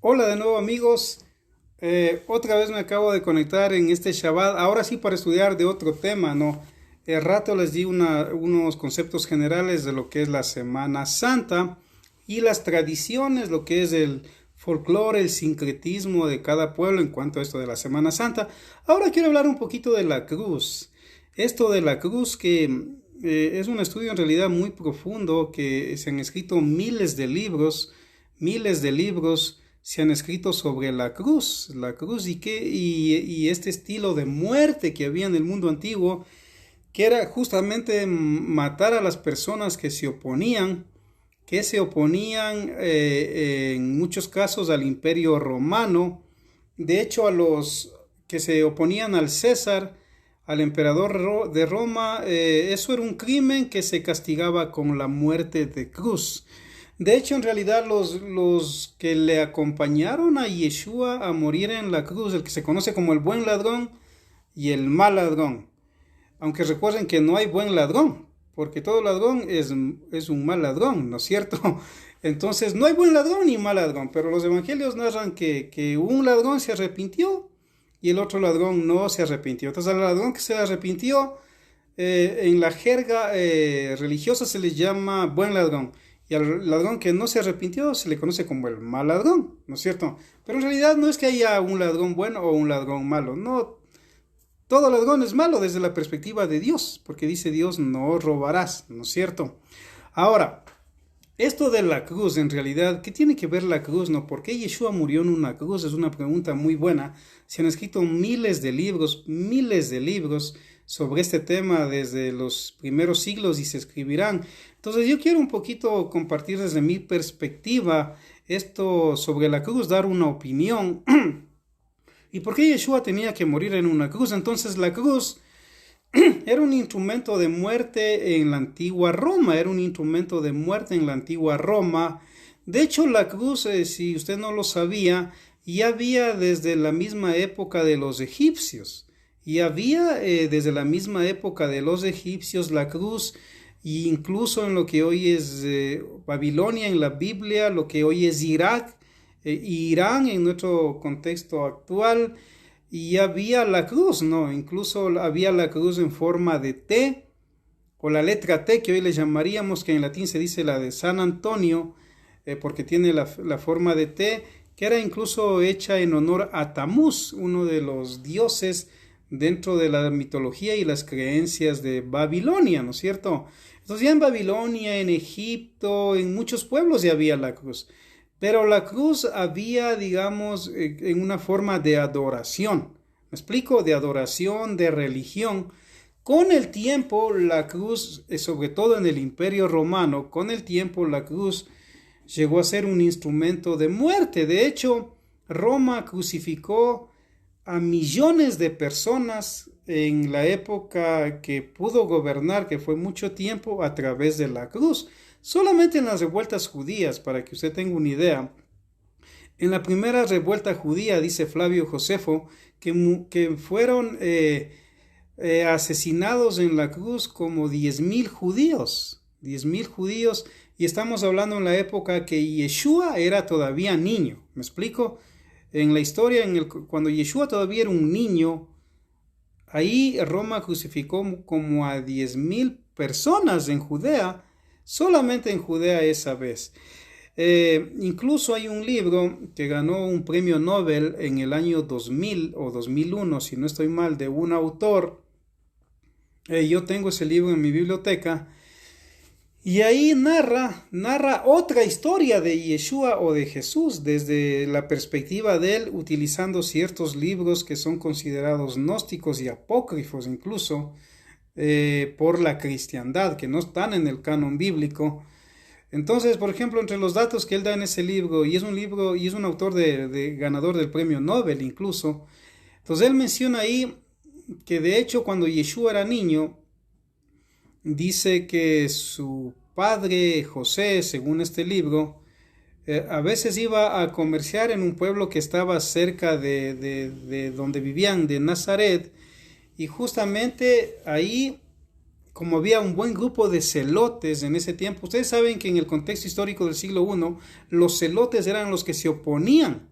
Hola de nuevo amigos. Otra vez me acabo de conectar en este Shabbat, ahora sí para estudiar de otro tema, ¿no? El rato les di unos conceptos generales de lo que es la Semana Santa y las tradiciones, lo que es el folclore, el sincretismo de cada pueblo en cuanto a esto de la Semana Santa. Ahora quiero hablar un poquito de la cruz. Esto de la cruz que es un estudio en realidad muy profundo, que se han escrito miles de libros se han escrito sobre la cruz y este estilo de muerte que había en el mundo antiguo, que era justamente matar a las personas que se oponían en muchos casos al Imperio Romano. De hecho, a los que se oponían al César, al emperador de Roma, eso era un crimen que se castigaba con la muerte de cruz. De hecho, en realidad, los que le acompañaron a Yeshua a morir en la cruz, el que se conoce como el buen ladrón y el mal ladrón. Aunque recuerden que no hay buen ladrón, porque todo ladrón es un mal ladrón, ¿no es cierto? Entonces, no hay buen ladrón ni mal ladrón, pero los evangelios narran que un ladrón se arrepintió y el otro ladrón no se arrepintió. Entonces, al ladrón que se arrepintió, en la jerga religiosa se le llama buen ladrón. Y al ladrón que no se arrepintió se le conoce como el mal ladrón, ¿no es cierto? Pero en realidad no es que haya un ladrón bueno o un ladrón malo, no. Todo ladrón es malo desde la perspectiva de Dios, porque dice Dios, no robarás, ¿no es cierto? Ahora, esto de la cruz, en realidad, ¿qué tiene que ver la cruz, no? ¿Por qué Yeshua murió en una cruz? Es una pregunta muy buena. Se han escrito miles de libros sobre este tema desde los primeros siglos y se escribirán. Entonces yo quiero un poquito compartir desde mi perspectiva esto sobre la cruz, dar una opinión. ¿Y por qué Yeshua tenía que morir en una cruz? Entonces la cruz era un instrumento de muerte en la antigua Roma, De hecho, la cruz, si usted no lo sabía, ya había desde la misma época de los egipcios. Desde la misma época de los egipcios la cruz, e incluso en lo que hoy es Babilonia en la Biblia, lo que hoy es Irak, Irán en nuestro contexto actual, y había la cruz, ¿no? Incluso había la cruz en forma de T, o la letra T, que hoy le llamaríamos, que en latín se dice la de San Antonio, porque tiene la forma de T, que era incluso hecha en honor a Tamuz, uno de los dioses dentro de la mitología y las creencias de Babilonia, ¿no es cierto? Entonces ya en Babilonia, en Egipto, en muchos pueblos ya había la cruz. Pero la cruz había, digamos, en una forma de adoración. ¿Me explico? De adoración, de religión. Con el tiempo, la cruz, sobre todo en el Imperio Romano, con el tiempo la cruz llegó a ser un instrumento de muerte. De hecho, Roma crucificó a millones de personas en la época que pudo gobernar, que fue mucho tiempo, a través de la cruz. Solamente en las revueltas judías, para que usted tenga una idea, en la primera revuelta judía, dice Flavio Josefo, que fueron asesinados en la cruz como 10,000 judíos, y estamos hablando en la época que Yeshua era todavía niño, ¿me explico? En la historia, cuando Yeshua todavía era un niño, ahí Roma crucificó como a 10,000 personas en Judea, solamente en Judea esa vez. Incluso hay un libro que ganó un premio Nobel en el año 2000 o 2001, si no estoy mal, de un autor. Yo tengo ese libro en mi biblioteca. Y ahí narra otra historia de Yeshua o de Jesús desde la perspectiva de él, utilizando ciertos libros que son considerados gnósticos y apócrifos incluso por la cristiandad, que no están en el canon bíblico. Entonces, por ejemplo, entre los datos que él da en ese libro, y es un autor de ganador del premio Nobel incluso, entonces él menciona ahí que de hecho cuando Yeshua era niño, dice que su padre José, según este libro, a veces iba a comerciar en un pueblo que estaba cerca de donde vivían, de Nazaret, y justamente ahí, como había un buen grupo de celotes en ese tiempo, ustedes saben que en el contexto histórico del siglo I, los celotes eran los que se oponían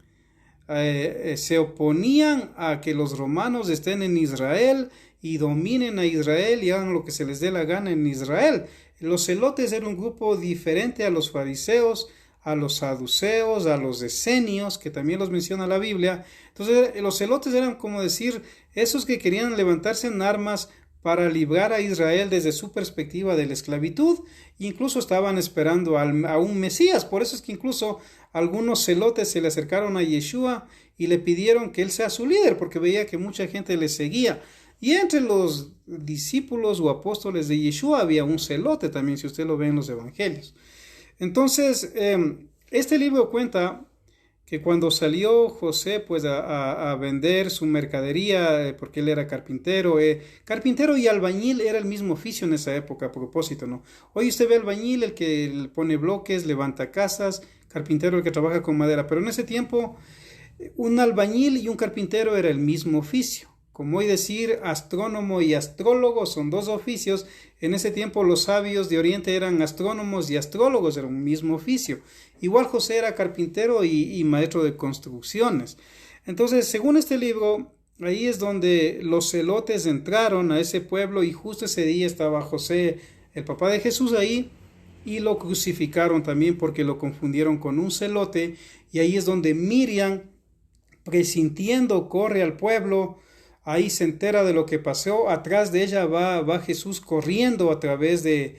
se oponían a que los romanos estén en Israel y dominen a Israel y hagan lo que se les dé la gana en Israel. Los celotes eran un grupo diferente a los fariseos, a los saduceos, a los esenios, que también los menciona la Biblia. Entonces los celotes eran como decir esos que querían levantarse en armas para librar a Israel desde su perspectiva de la esclavitud. Incluso estaban esperando a un Mesías. Por eso es que incluso algunos celotes se le acercaron a Yeshua y le pidieron que él sea su líder, porque veía que mucha gente le seguía. Y entre los discípulos o apóstoles de Yeshua había un celote también, si usted lo ve en los evangelios. Entonces, este libro cuenta que cuando salió José pues a vender su mercadería, porque él era carpintero, carpintero y albañil era el mismo oficio en esa época, a propósito, ¿no? Hoy usted ve albañil, el que pone bloques, levanta casas, carpintero el que trabaja con madera, pero en ese tiempo un albañil y un carpintero era el mismo oficio. Como hoy decir astrónomo y astrólogo son dos oficios, en ese tiempo los sabios de Oriente eran astrónomos y astrólogos, era un mismo oficio. Igual José era carpintero y maestro de construcciones. Entonces, según este libro, ahí es donde los celotes entraron a ese pueblo y justo ese día estaba José, el papá de Jesús, ahí y lo crucificaron también porque lo confundieron con un celote. Y ahí es donde Miriam, presintiendo, corre al pueblo. Ahí se entera de lo que pasó, atrás de ella va Jesús corriendo atrás de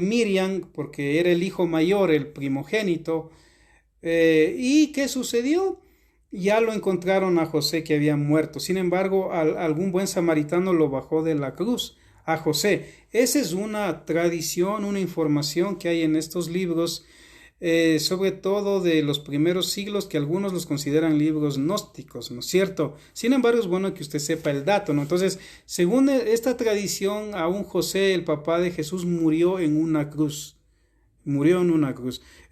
Miriam, porque era el hijo mayor, el primogénito. ¿Y qué sucedió? Ya lo encontraron a José que había muerto. Sin embargo, algún buen samaritano lo bajó de la cruz a José. Esa es una tradición, una información que hay en estos libros, sobre todo de los primeros siglos, que algunos los consideran libros gnósticos, ¿no es cierto? Sin embargo, es bueno que usted sepa el dato, ¿no? Entonces, según esta tradición, aún José, el papá de Jesús, murió en una cruz.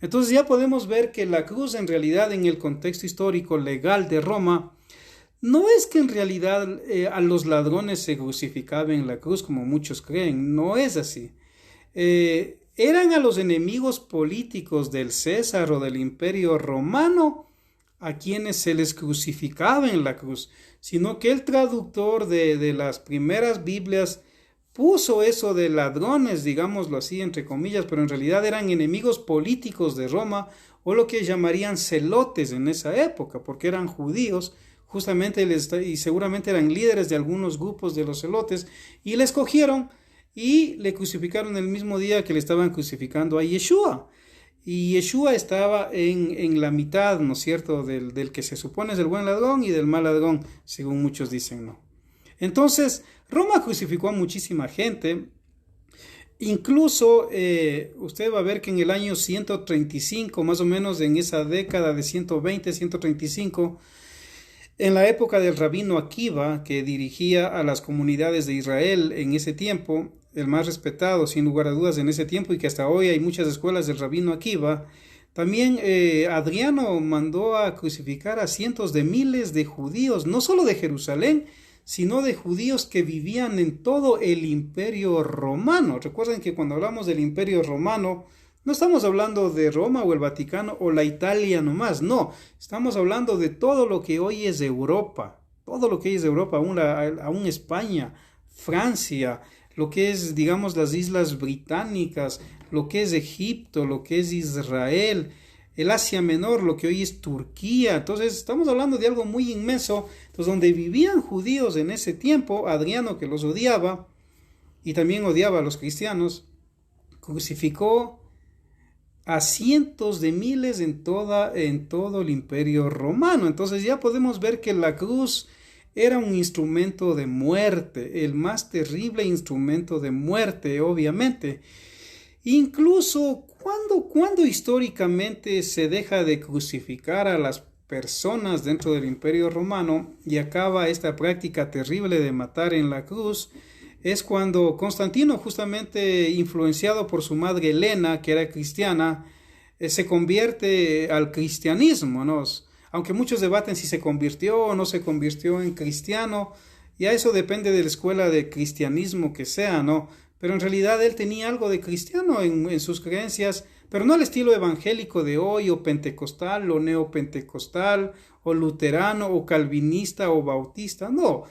Entonces ya podemos ver que la cruz, en realidad, en el contexto histórico legal de Roma, no es que en realidad a los ladrones se crucificaba en la cruz, como muchos creen. No es así. Eran a los enemigos políticos del César o del Imperio Romano a quienes se les crucificaba en la cruz, sino que el traductor de las primeras Biblias puso eso de ladrones, digámoslo así, entre comillas, pero en realidad eran enemigos políticos de Roma, o lo que llamarían celotes en esa época, porque eran judíos, justamente, y seguramente eran líderes de algunos grupos de los celotes, y les cogieron y le crucificaron el mismo día que le estaban crucificando a Yeshua. Y Yeshua estaba en la mitad, ¿no es cierto?, del que se supone es el buen ladrón y del mal ladrón, según muchos dicen, ¿no? Entonces, Roma crucificó a muchísima gente. Incluso usted va a ver que en el año 135, más o menos en esa década de 120, 135, en la época del rabino Akiva, que dirigía a las comunidades de Israel en ese tiempo, el más respetado sin lugar a dudas en ese tiempo, y que hasta hoy hay muchas escuelas del rabino Akiva, también Adriano mandó a crucificar a cientos de miles de judíos, no solo de Jerusalén, sino de judíos que vivían en todo el Imperio Romano. Recuerden que cuando hablamos del Imperio Romano, no estamos hablando de Roma o el Vaticano o la Italia nomás, no, estamos hablando de todo lo que hoy es Europa, aún España, Francia, lo que es, digamos, las Islas Británicas, lo que es Egipto, lo que es Israel, el Asia Menor, lo que hoy es Turquía. Entonces estamos hablando de algo muy inmenso. Entonces, donde vivían judíos en ese tiempo, Adriano, que los odiaba y también odiaba a los cristianos, crucificó a cientos de miles en todo el Imperio Romano. Entonces ya podemos ver que la cruz era un instrumento de muerte, el más terrible instrumento de muerte, obviamente. Incluso cuando históricamente se deja de crucificar a las personas dentro del Imperio Romano y acaba esta práctica terrible de matar en la cruz, es cuando Constantino, justamente influenciado por su madre Helena, que era cristiana, se convierte al cristianismo, ¿no? Aunque muchos debaten si se convirtió o no se convirtió en cristiano, ya eso depende de la escuela de cristianismo que sea, ¿no? Pero en realidad él tenía algo de cristiano en sus creencias, pero no al estilo evangélico de hoy, o pentecostal, o neopentecostal, o luterano, o calvinista, o bautista, no.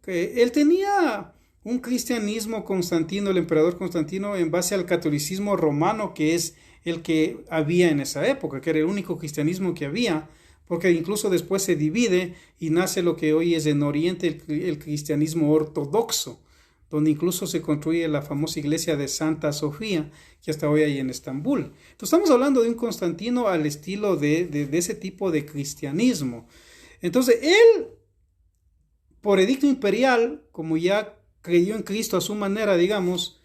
Él tenía un cristianismo Constantino, el emperador Constantino, en base al catolicismo romano, que es el que había en esa época, que era el único cristianismo que había, porque incluso después se divide y nace lo que hoy es en Oriente el cristianismo ortodoxo, donde incluso se construye la famosa iglesia de Santa Sofía, que hasta hoy hay en Estambul. Entonces estamos hablando de un Constantino al estilo de ese tipo de cristianismo. Entonces él, por edicto imperial, como ya creyó en Cristo a su manera, digamos,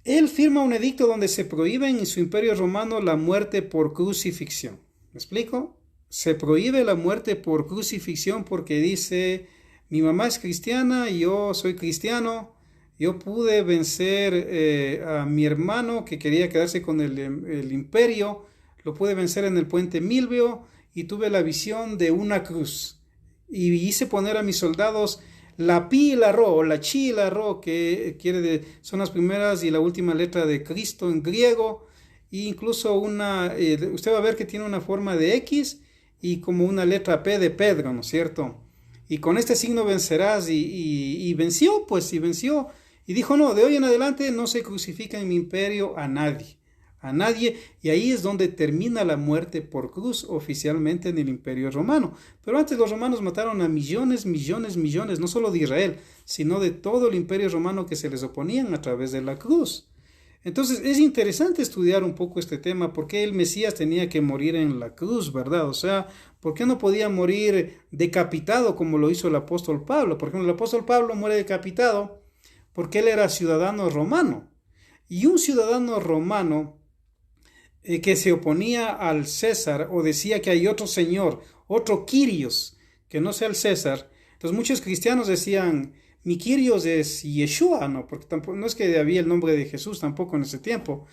él firma un edicto donde se prohíbe en su imperio romano la muerte por crucifixión. ¿Me explico? Se prohíbe la muerte por crucifixión porque dice, mi mamá es cristiana, yo soy cristiano, yo pude vencer a mi hermano que quería quedarse con el imperio, lo pude vencer en el puente Milvio y tuve la visión de una cruz. Y hice poner a mis soldados la pi y la ro, o la chi y la ro, que son las primeras y la última letra de Cristo en griego, e incluso usted va a ver que tiene una forma de X y como una letra P de Pedro, ¿no es cierto? Y con este signo vencerás, y venció, pues, y venció. Y dijo, no, de hoy en adelante no se crucifica en mi imperio a nadie, y ahí es donde termina la muerte por cruz oficialmente en el imperio romano. Pero antes los romanos mataron a millones, no solo de Israel, sino de todo el imperio romano que se les oponían a través de la cruz. Entonces es interesante estudiar un poco este tema, por qué el Mesías tenía que morir en la cruz, ¿verdad? O sea, ¿por qué no podía morir decapitado como lo hizo el apóstol Pablo? Por ejemplo, el apóstol Pablo muere decapitado porque él era ciudadano romano. Y un ciudadano romano que se oponía al César o decía que hay otro señor, otro Kyrios, que no sea el César. Entonces muchos cristianos decían, mi Kyrios es Yeshua, no, porque tampoco, no es que había el nombre de Jesús tampoco en ese tiempo.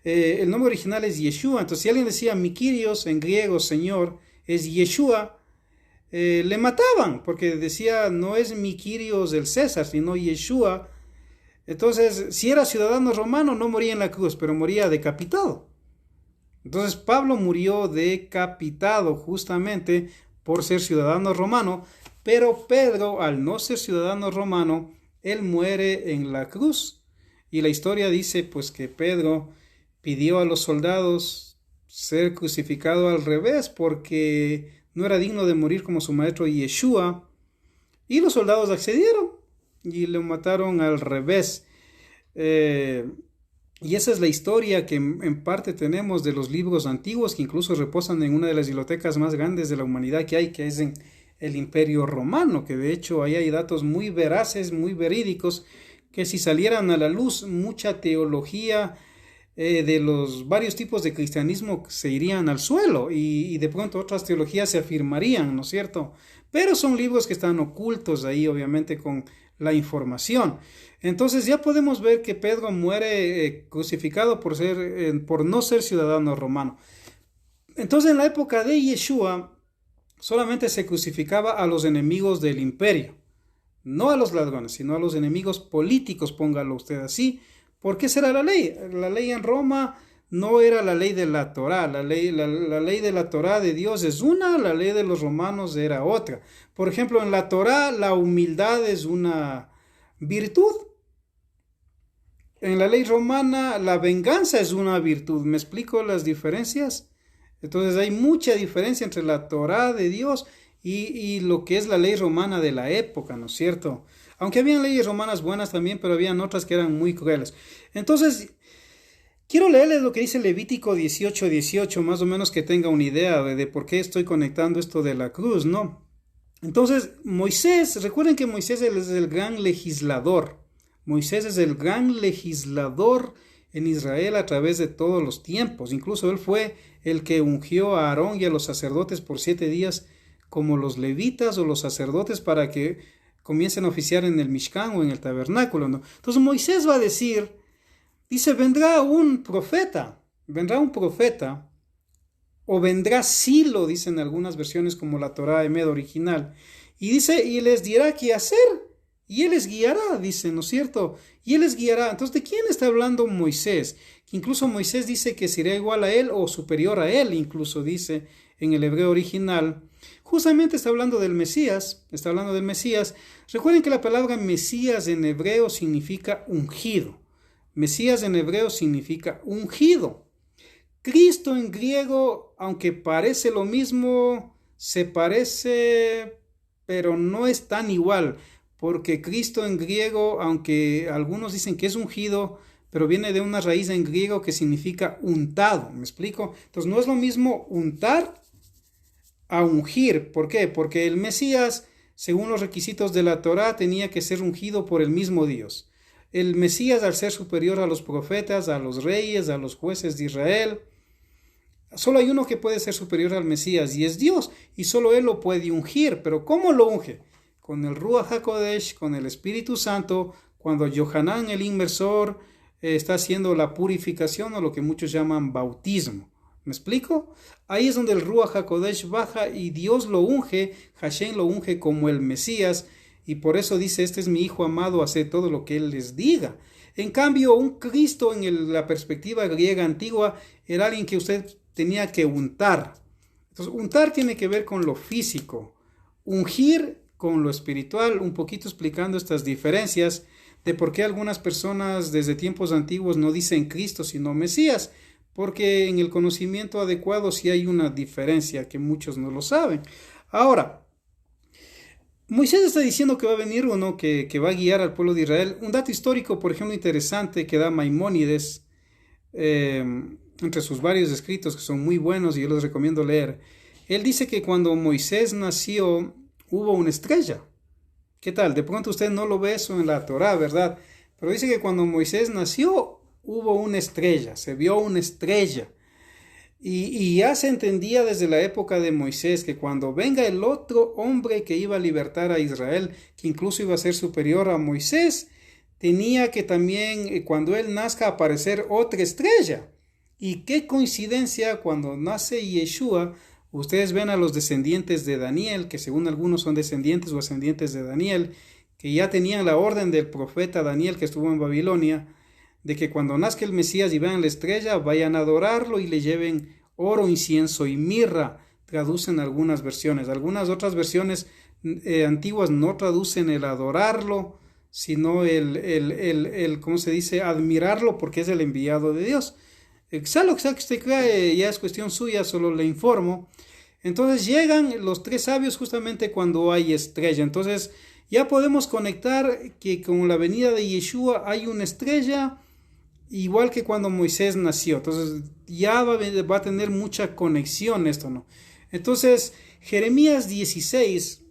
El nombre original es Yeshua. Entonces si alguien decía mi Kyrios, en griego señor, es Yeshua, le mataban, porque decía no es mi Kyrios el César, sino Yeshua. Entonces si era ciudadano romano no moría en la cruz, pero moría decapitado. Entonces Pablo murió decapitado justamente por ser ciudadano romano, pero Pedro, al no ser ciudadano romano, él muere en la cruz. Y la historia dice pues que Pedro pidió a los soldados ser crucificado al revés porque no era digno de morir como su maestro Yeshua. Y los soldados accedieron y lo mataron al revés. Y esa es la historia que en parte tenemos de los libros antiguos que incluso reposan en una de las bibliotecas más grandes de la humanidad que hay, que es en el Imperio Romano, que de hecho ahí hay datos muy veraces, muy verídicos, que si salieran a la luz mucha teología de los varios tipos de cristianismo se irían al suelo y de pronto otras teologías se afirmarían, ¿no es cierto? Pero son libros que están ocultos ahí obviamente con la información. Entonces ya podemos ver que Pedro muere crucificado por no ser ciudadano romano. Entonces en la época de Yeshua solamente se crucificaba a los enemigos del imperio, no a los ladrones, sino a los enemigos políticos, póngalo usted así. ¿Por qué será la ley? La ley en Roma no era la ley de la Torá. La ley de la Torá de Dios es una, la ley de los romanos era otra. Por ejemplo, en la Torá la humildad es una virtud. En la ley romana la venganza es una virtud. ¿Me explico las diferencias? Entonces hay mucha diferencia entre la Torá de Dios y lo que es la ley romana de la época, ¿no es cierto? Aunque habían leyes romanas buenas también, pero habían otras que eran muy crueles. Entonces, quiero leerles lo que dice Levítico 18:18, más o menos que tenga una idea de por qué estoy conectando esto de la cruz, ¿no? Entonces, Moisés, recuerden que Moisés es el gran legislador. Moisés es el gran legislador en Israel a través de todos los tiempos. Incluso él fue el que ungió a Aarón y a los sacerdotes por 7 días como los levitas o los sacerdotes para que comiencen a oficiar en el Mishkan o en el tabernáculo, ¿no? Entonces Moisés va a decir, dice, vendrá un profeta, o vendrá Silo, dicen algunas versiones como la Torá Emed original, y dice, y les dirá qué hacer, y Él les guiará, dice, ¿no es cierto? Y Él les guiará. Entonces, ¿de quién está hablando Moisés? Que incluso Moisés dice que será igual a Él o superior a Él, incluso dice en el hebreo original. Justamente está hablando del Mesías, está hablando del Mesías. Recuerden que la palabra Mesías en hebreo significa ungido. Mesías en hebreo significa ungido. Cristo en griego, aunque parece lo mismo, se parece, pero no es tan igual, porque Cristo en griego, aunque algunos dicen que es ungido, pero viene de una raíz en griego que significa untado, ¿me explico? Entonces no es lo mismo untar a ungir. ¿Por qué? Porque el Mesías, según los requisitos de la Torá, tenía que ser ungido por el mismo Dios. El Mesías, al ser superior a los profetas, a los reyes, a los jueces de Israel, solo hay uno que puede ser superior al Mesías y es Dios, y solo Él lo puede ungir. ¿Pero cómo lo unge? Con el Ruach HaKodesh, con el Espíritu Santo, cuando Yohanan, el inmersor, está haciendo la purificación o lo que muchos llaman bautismo. ¿Me explico? Ahí es donde el Ruach HaKodesh baja y Dios lo unge, Hashem lo unge como el Mesías, y por eso dice, este es mi hijo amado, haced todo lo que Él les diga. En cambio, un Cristo en la perspectiva griega antigua era alguien que usted tenía que untar. Entonces, untar tiene que ver con lo físico, ungir con lo espiritual, un poquito explicando estas diferencias de por qué algunas personas desde tiempos antiguos no dicen Cristo, sino Mesías, porque en el conocimiento adecuado sí hay una diferencia que muchos no lo saben. Ahora, Moisés está diciendo que va a venir uno que va a guiar al pueblo de Israel. Un dato histórico, por ejemplo, interesante que da Maimónides, entre sus varios escritos que son muy buenos y yo los recomiendo leer. Él dice que cuando Moisés nació hubo una estrella. ¿Qué tal? De pronto usted no lo ve eso en la Torá, ¿verdad? Pero dice que cuando Moisés nació hubo una estrella, se vio una estrella. Y ya se entendía desde la época de Moisés que cuando venga el otro hombre que iba a libertar a Israel, que incluso iba a ser superior a Moisés, tenía que también, cuando él nazca, aparecer otra estrella. Y qué coincidencia, cuando nace Yeshua, ustedes ven a los descendientes de Daniel, que según algunos son descendientes o ascendientes de Daniel, que ya tenían la orden del profeta Daniel que estuvo en Babilonia, de que cuando nazca el Mesías y vean la estrella, vayan a adorarlo y le lleven oro, incienso y mirra. Traducen algunas versiones. Algunas otras versiones antiguas no traducen el adorarlo, sino ¿cómo se dice? Admirarlo, porque es el enviado de Dios. Sea lo que sea que usted crea, ya es cuestión suya, solo le informo. Entonces llegan los tres sabios justamente cuando hay estrella. Entonces ya podemos conectar que con la venida de Yeshua hay una estrella, igual que cuando Moisés nació. Entonces ya va a tener mucha conexión esto, ¿no? Entonces Jeremías 16,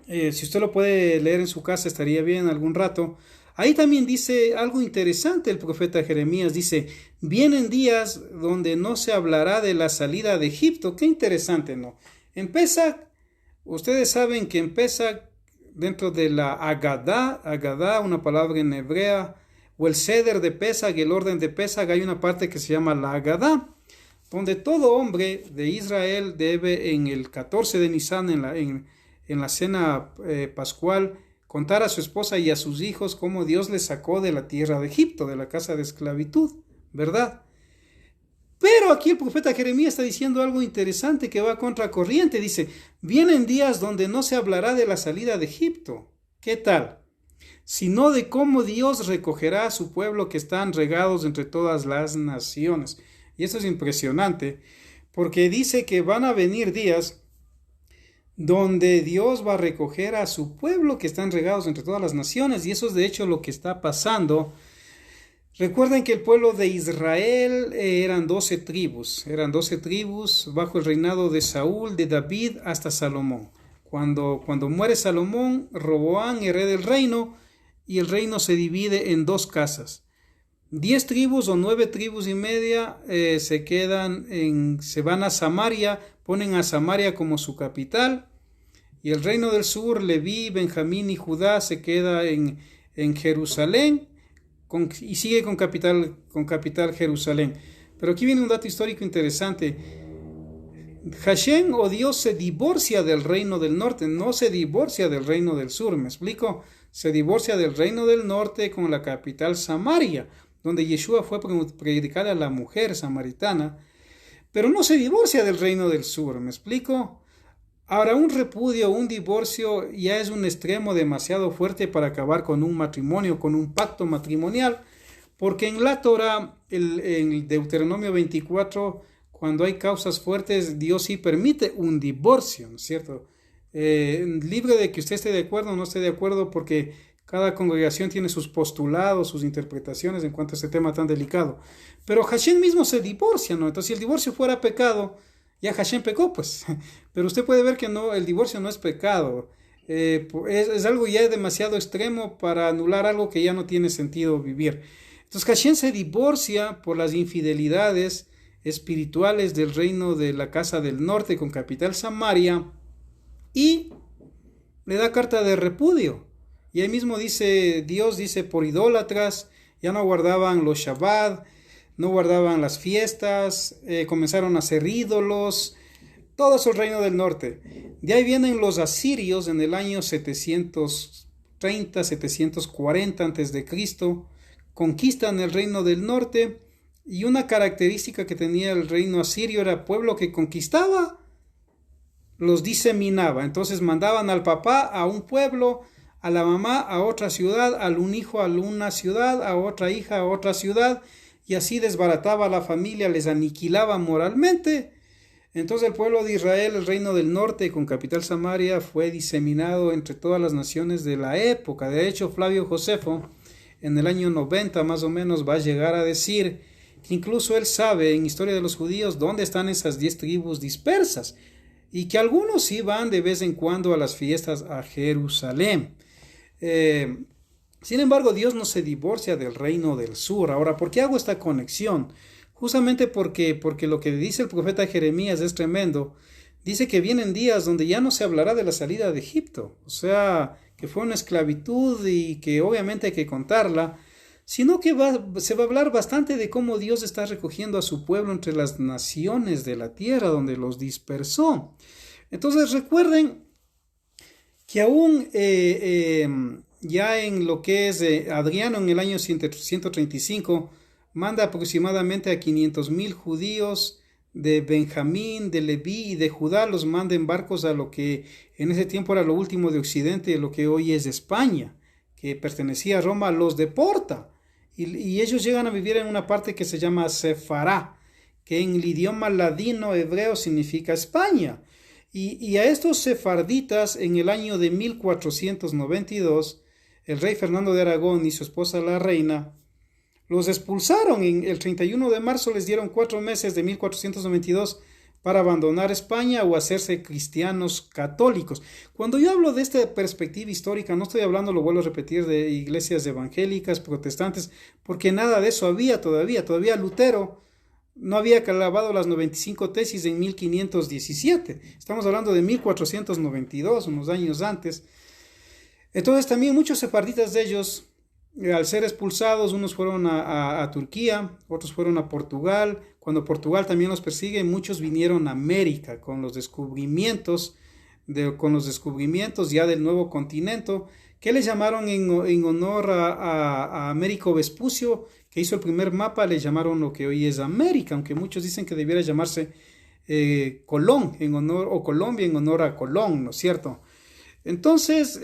si usted lo puede leer en su casa estaría bien algún rato. Ahí también dice algo interesante el profeta Jeremías. Dice, vienen días donde no se hablará de la salida de Egipto. Qué interesante, ¿no? En Pesach, ustedes saben que en Pesach, dentro de la Agadá, una palabra en hebrea, o el Seder de Pesach, el orden de Pesach, hay una parte que se llama la Agadá, donde todo hombre de Israel debe en el 14 de Nisan, en la cena pascual, contar a su esposa y a sus hijos cómo Dios les sacó de la tierra de Egipto, de la casa de esclavitud, ¿verdad? Pero aquí el profeta Jeremías está diciendo algo interesante que va a contracorriente. Dice, vienen días donde no se hablará de la salida de Egipto. ¿Qué tal? Sino de cómo Dios recogerá a su pueblo que están regados entre todas las naciones. Y esto es impresionante, porque dice que van a venir días donde Dios va a recoger a su pueblo que están regados entre todas las naciones, y eso es de hecho lo que está pasando. Recuerden que el pueblo de Israel eran 12 tribus bajo el reinado de Saúl, de David hasta Salomón. Cuando muere Salomón, Roboam hereda el reino y el reino se divide en dos casas. 10 tribus o 9 tribus y media se van a Samaria, ponen a Samaria como su capital, y el reino del sur, Leví, Benjamín y Judá, se queda en Jerusalén y sigue con capital Jerusalén. Pero aquí viene un dato histórico interesante. Hashem o Dios se divorcia del reino del norte, no se divorcia del reino del sur, ¿me explico? se divorcia del reino del norte con la capital Samaria, donde Yeshua fue a predicar a la mujer samaritana, pero no se divorcia del reino del sur, ¿me explico? Ahora, un repudio, un divorcio ya es un extremo demasiado fuerte para acabar con un matrimonio, con un pacto matrimonial, porque en la Torah, en Deuteronomio 24, cuando hay causas fuertes, Dios sí permite un divorcio, ¿no es cierto? Libre de que usted esté de acuerdo o no esté de acuerdo, porque cada congregación tiene sus postulados, sus interpretaciones en cuanto a este tema tan delicado. Pero Hashem mismo se divorcia, ¿no? Entonces, si el divorcio fuera pecado, ya Hashem pecó, pues. Pero usted puede ver que no, el divorcio no es pecado. Es algo ya demasiado extremo para anular algo que ya no tiene sentido vivir. Entonces, Hashem se divorcia por las infidelidades espirituales del reino de la casa del norte con capital Samaria y le da carta de repudio. Y ahí mismo dice, Dios dice, por idólatras, ya no guardaban los Shabbat, no guardaban las fiestas, comenzaron a hacer ídolos, todo eso el reino del norte. De ahí vienen los asirios en el año 730, 740 a.C., conquistan el reino del norte, y una característica que tenía el reino asirio era pueblo que conquistaba, los diseminaba. Entonces mandaban al papá a un pueblo, a la mamá a otra ciudad, al un hijo a una ciudad, a otra hija a otra ciudad, y así desbarataba a la familia, les aniquilaba moralmente. Entonces el pueblo de Israel, el reino del norte con capital Samaria, fue diseminado entre todas las naciones de la época. De hecho, Flavio Josefo, en el año 90 más o menos, va a llegar a decir que incluso él sabe en Historia de los Judíos dónde están esas 10 tribus dispersas, y que algunos sí van de vez en cuando a las fiestas a Jerusalén. Sin embargo, Dios no se divorcia del reino del sur. Ahora, ¿por qué hago esta conexión? Justamente porque lo que dice el profeta Jeremías es tremendo. Dice que vienen días donde ya no se hablará de la salida de Egipto, o sea, que fue una esclavitud y que obviamente hay que contarla, sino que se va a hablar bastante de cómo Dios está recogiendo a su pueblo entre las naciones de la tierra, donde los dispersó. Entonces recuerden que aún ya en lo que es Adriano en el año 135, manda aproximadamente a 500,000 judíos de Benjamín, de Leví y de Judá, los manda en barcos a lo que en ese tiempo era lo último de Occidente, lo que hoy es España, que pertenecía a Roma, los deporta. Y ellos llegan a vivir en una parte que se llama Sefará, que en el idioma ladino hebreo significa España. Y a estos sefarditas en el año de 1492, el rey Fernando de Aragón y su esposa la reina los expulsaron. El 31 de marzo les dieron 4 meses de 1492 para abandonar España o hacerse cristianos católicos. Cuando yo hablo de esta perspectiva histórica, no estoy hablando, lo vuelvo a repetir, de iglesias evangélicas, protestantes, porque nada de eso había todavía. Todavía Lutero no había clavado las 95 tesis en 1517. Estamos hablando de 1492, unos años antes. Entonces también muchos sefarditas de ellos, al ser expulsados, unos fueron a Turquía, otros fueron a Portugal. Cuando Portugal también los persigue, muchos vinieron a América con los descubrimientos ya del nuevo continente, que le llamaron en honor a Américo Vespucio, que hizo el primer mapa, le llamaron lo que hoy es América, aunque muchos dicen que debiera llamarse Colón en honor, o Colombia en honor a Colón, ¿no es cierto? Entonces,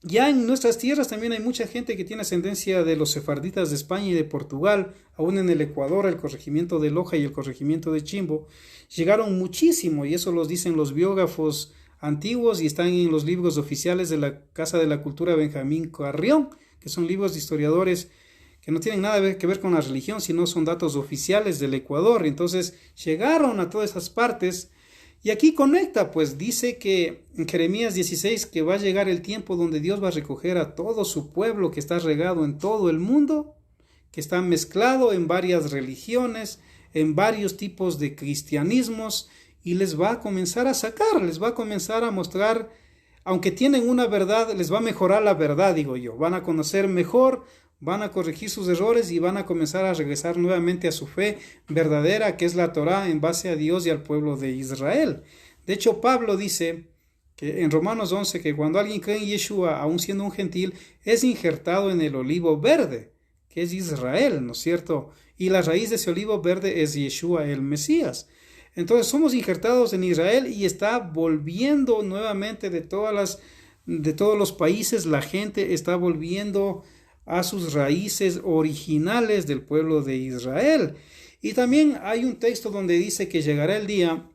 ya en nuestras tierras también hay mucha gente que tiene ascendencia de los sefarditas de España y de Portugal. Aún en el Ecuador, el corregimiento de Loja y el corregimiento de Chimbo llegaron muchísimo, y eso los dicen los biógrafos antiguos y están en los libros oficiales de la Casa de la Cultura Benjamín Carrión, que son libros de historiadores que no tienen nada que ver con la religión, sino son datos oficiales del Ecuador. Entonces llegaron a todas esas partes. Y aquí conecta, pues dice que en Jeremías 16 que va a llegar el tiempo donde Dios va a recoger a todo su pueblo que está regado en todo el mundo, que está mezclado en varias religiones, en varios tipos de cristianismos, y les va a comenzar a sacar, les va a comenzar a mostrar, aunque tienen una verdad, les va a mejorar la verdad, digo yo, van a conocer mejor, van a corregir sus errores y van a comenzar a regresar nuevamente a su fe verdadera, que es la Torá, en base a Dios y al pueblo de Israel. De hecho, Pablo dice que en Romanos 11, que cuando alguien cree en Yeshua, aun siendo un gentil, es injertado en el olivo verde, que es Israel, ¿no es cierto? Y la raíz de ese olivo verde es Yeshua, el Mesías. Entonces somos injertados en Israel y está volviendo nuevamente de todos los países, la gente está volviendo a sus raíces originales del pueblo de Israel. Y también hay un texto donde dice que llegará el día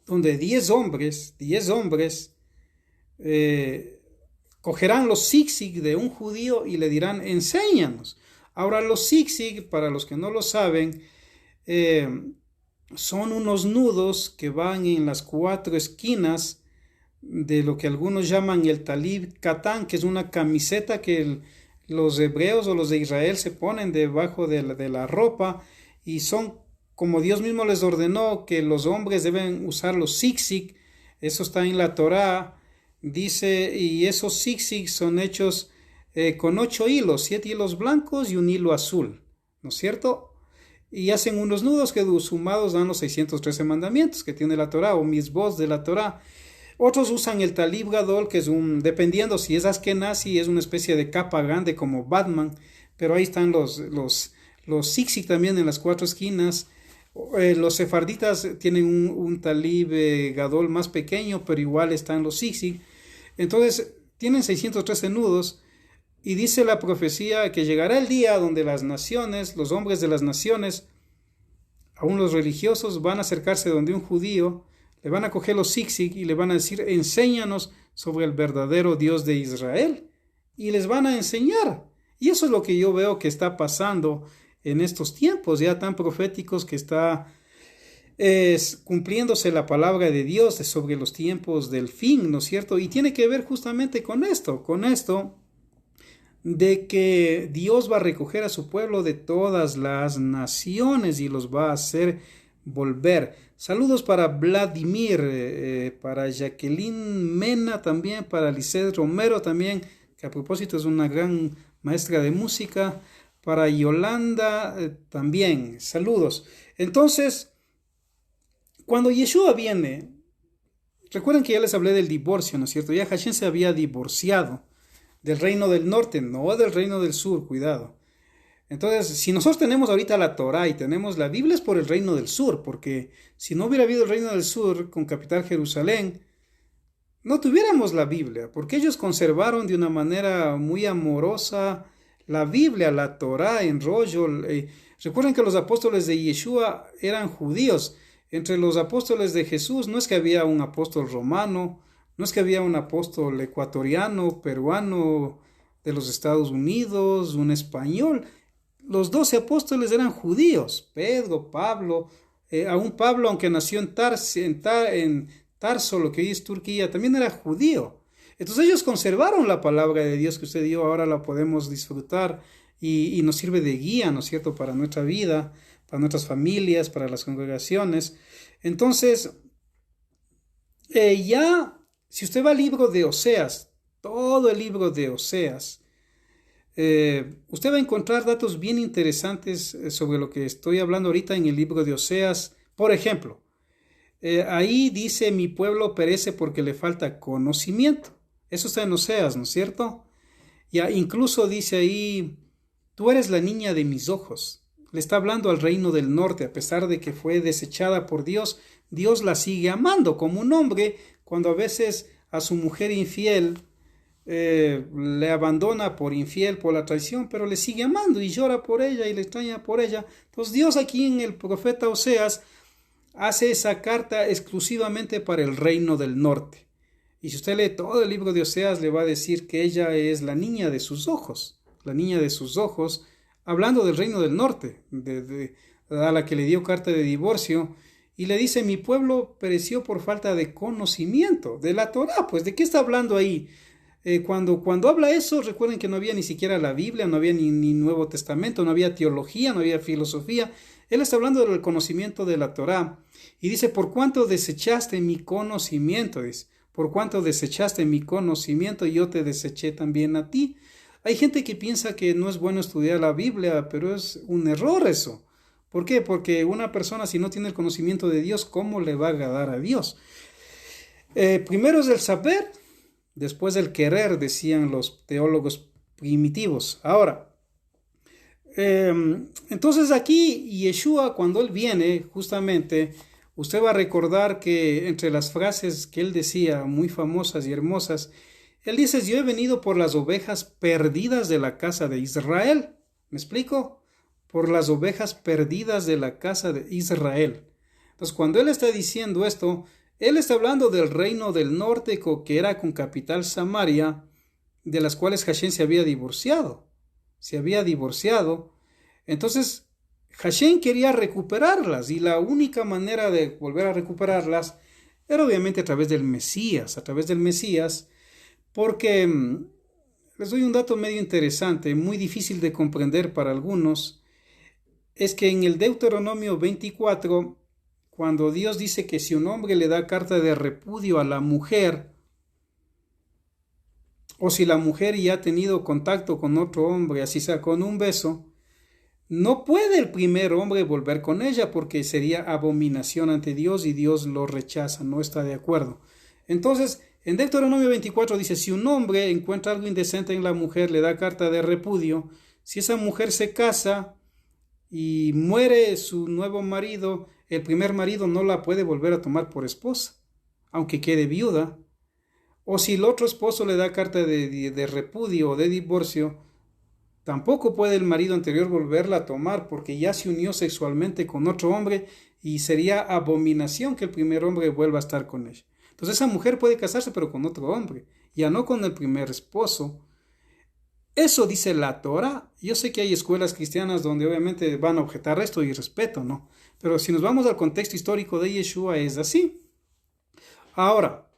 donde 10 hombres, cogerán los zigzig de un judío y le dirán, enséñanos. Ahora los zigzig, para los que no lo saben, son unos nudos que van en las 4 esquinas de lo que algunos llaman el talib katán, que es una camiseta que los hebreos o los de Israel se ponen debajo de la ropa, y son como Dios mismo les ordenó que los hombres deben usar los zigzig. Eso está en la Torá, dice, y esos zigzig son hechos con 8 hilos, 7 hilos blancos y un hilo azul, ¿no es cierto? Y hacen unos nudos que sumados dan los 613 mandamientos que tiene la Torá, o mitzvot de la Torá. Otros usan el talib gadol, que es dependiendo si es askenazi, es una especie de capa grande como Batman, pero ahí están los zigzig también en las 4 esquinas. Los sefarditas tienen un talib gadol más pequeño, pero igual están los zigzig. Entonces tienen 613 nudos. Y dice la profecía que llegará el día donde las naciones, los hombres de las naciones, aún los religiosos, van a acercarse donde un judío, le van a coger los zigzig y le van a decir, enséñanos sobre el verdadero Dios de Israel. Y les van a enseñar. Y eso es lo que yo veo que está pasando en estos tiempos ya tan proféticos, que está cumpliéndose la palabra de Dios sobre los tiempos del fin, ¿no es cierto? Y tiene que ver justamente con esto de que Dios va a recoger a su pueblo de todas las naciones y los va a hacer volver. Saludos para Vladimir, para Jacqueline Mena también, para Lisset Romero también, que a propósito es una gran maestra de música, para Yolanda también, saludos. Entonces, cuando Yeshua viene, recuerden que ya les hablé del divorcio, ¿no es cierto? Ya Hashem se había divorciado del reino del norte, no del reino del sur, cuidado. Entonces, si nosotros tenemos ahorita la Torá y tenemos la Biblia, es por el reino del sur, porque si no hubiera habido el reino del sur con capital Jerusalén, no tuviéramos la Biblia, porque ellos conservaron de una manera muy amorosa la Biblia, la Torá en rollo. Recuerden que los apóstoles de Yeshua eran judíos. Entre los apóstoles de Jesús no es que había un apóstol romano, no es que había un apóstol ecuatoriano, peruano, de los Estados Unidos, un español. Los 12 apóstoles eran judíos. Pedro, Pablo, aún Pablo, aunque nació en Tarso, lo que hoy es Turquía, también era judío. Entonces ellos conservaron la palabra de Dios que usted dio, ahora la podemos disfrutar y nos sirve de guía, ¿no es cierto?, para nuestra vida, para nuestras familias, para las congregaciones. Entonces, si usted va al libro de Oseas, todo el libro de Oseas, usted va a encontrar datos bien interesantes sobre lo que estoy hablando ahorita en el libro de Oseas. Por ejemplo, ahí dice, mi pueblo perece porque le falta conocimiento. Eso está en Oseas, ¿no es cierto? Ya incluso dice ahí, tú eres la niña de mis ojos. Le está hablando al reino del norte, a pesar de que fue desechada por Dios, Dios la sigue amando como un hombre cuando a veces a su mujer infiel le abandona por infiel, por la traición, pero le sigue amando y llora por ella y le extraña por ella. Entonces Dios aquí en el profeta Oseas hace esa carta exclusivamente para el reino del norte. Y si usted lee todo el libro de Oseas, le va a decir que ella es la niña de sus ojos, hablando del reino del norte, a la que le dio carta de divorcio, y le dice, mi pueblo pereció por falta de conocimiento de la Torá. Pues, ¿de qué está hablando ahí? Cuando habla eso, recuerden que no había ni siquiera la Biblia, no había ni Nuevo Testamento, no había teología, no había filosofía. Él está hablando del conocimiento de la Torá. Y dice, por cuanto desechaste mi conocimiento, dice, por cuanto desechaste mi conocimiento, yo te deseché también a ti. Hay gente que piensa que no es bueno estudiar la Biblia, pero es un error eso. ¿Por qué? Porque una persona, si no tiene el conocimiento de Dios, ¿cómo le va a agradar a Dios? Primero es el saber, después el querer, decían los teólogos primitivos. Ahora, entonces aquí Yeshua, cuando él viene, justamente, usted va a recordar que entre las frases que él decía, muy famosas y hermosas, él dice: yo he venido por las ovejas perdidas de la casa de Israel. ¿Me explico? Por las ovejas perdidas de la casa de Israel. Entonces, cuando él está diciendo esto, él está hablando del reino del norte, que era con capital Samaria, de las cuales Hashem se había divorciado. Entonces, Hashem quería recuperarlas, y la única manera de volver a recuperarlas era obviamente a través del Mesías, porque les doy un dato medio interesante, muy difícil de comprender para algunos. Es que en el Deuteronomio 24, cuando Dios dice que si un hombre le da carta de repudio a la mujer, o si la mujer ya ha tenido contacto con otro hombre, así sea con un beso, no puede el primer hombre volver con ella, porque sería abominación ante Dios y Dios lo rechaza, no está de acuerdo. Entonces, en Deuteronomio 24 dice: si un hombre encuentra algo indecente en la mujer, le da carta de repudio, si esa mujer se casa y muere su nuevo marido, el primer marido no la puede volver a tomar por esposa, aunque quede viuda. O si el otro esposo le da carta de repudio o de divorcio, tampoco puede el marido anterior volverla a tomar, porque ya se unió sexualmente con otro hombre y sería abominación que el primer hombre vuelva a estar con ella. Entonces esa mujer puede casarse, pero con otro hombre, ya no con el primer esposo. Eso dice la Torah. Yo sé que hay escuelas cristianas donde obviamente van a objetar esto, y respeto, ¿no? Pero si nos vamos al contexto histórico de Yeshua, es así. Ahora,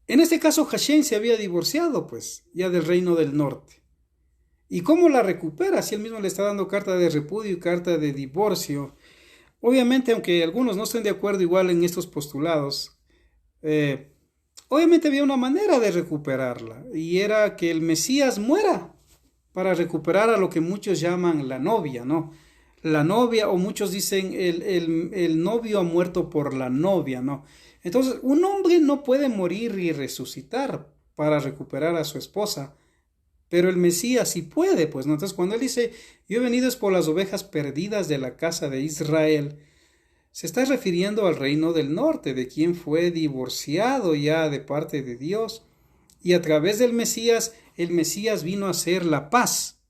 en este caso Hashem se había divorciado, pues, ya del reino del norte. ¿Y cómo la recupera si él mismo le está dando carta de repudio y carta de divorcio? Obviamente, aunque algunos no estén de acuerdo igual en estos postulados, obviamente había una manera de recuperarla, y era que el Mesías muera para recuperar a lo que muchos llaman la novia, ¿no? La novia, o muchos dicen el novio ha muerto por la novia, ¿no? Entonces, un hombre no puede morir y resucitar para recuperar a su esposa, pero el Mesías sí puede, pues, ¿no? Entonces, cuando él dice: yo he venido es por las ovejas perdidas de la casa de Israel, se está refiriendo al reino del norte, de quien fue divorciado ya de parte de Dios, y a través del Mesías, el Mesías vino a hacer la paz.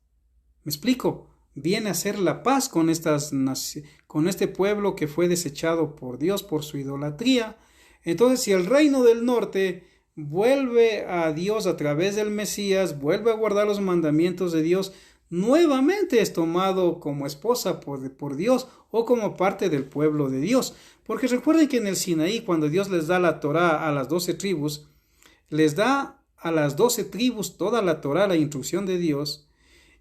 ¿Me explico? Viene a hacer la paz con este pueblo que fue desechado por Dios por su idolatría. Entonces, si el reino del norte vuelve a Dios a través del Mesías, vuelve a guardar los mandamientos de Dios, nuevamente es tomado como esposa por Dios, o como parte del pueblo de Dios. Porque recuerden que en el Sinaí, cuando Dios les da la Torá a las 12 tribus, les da a las 12 tribus toda la Torá, la instrucción de Dios,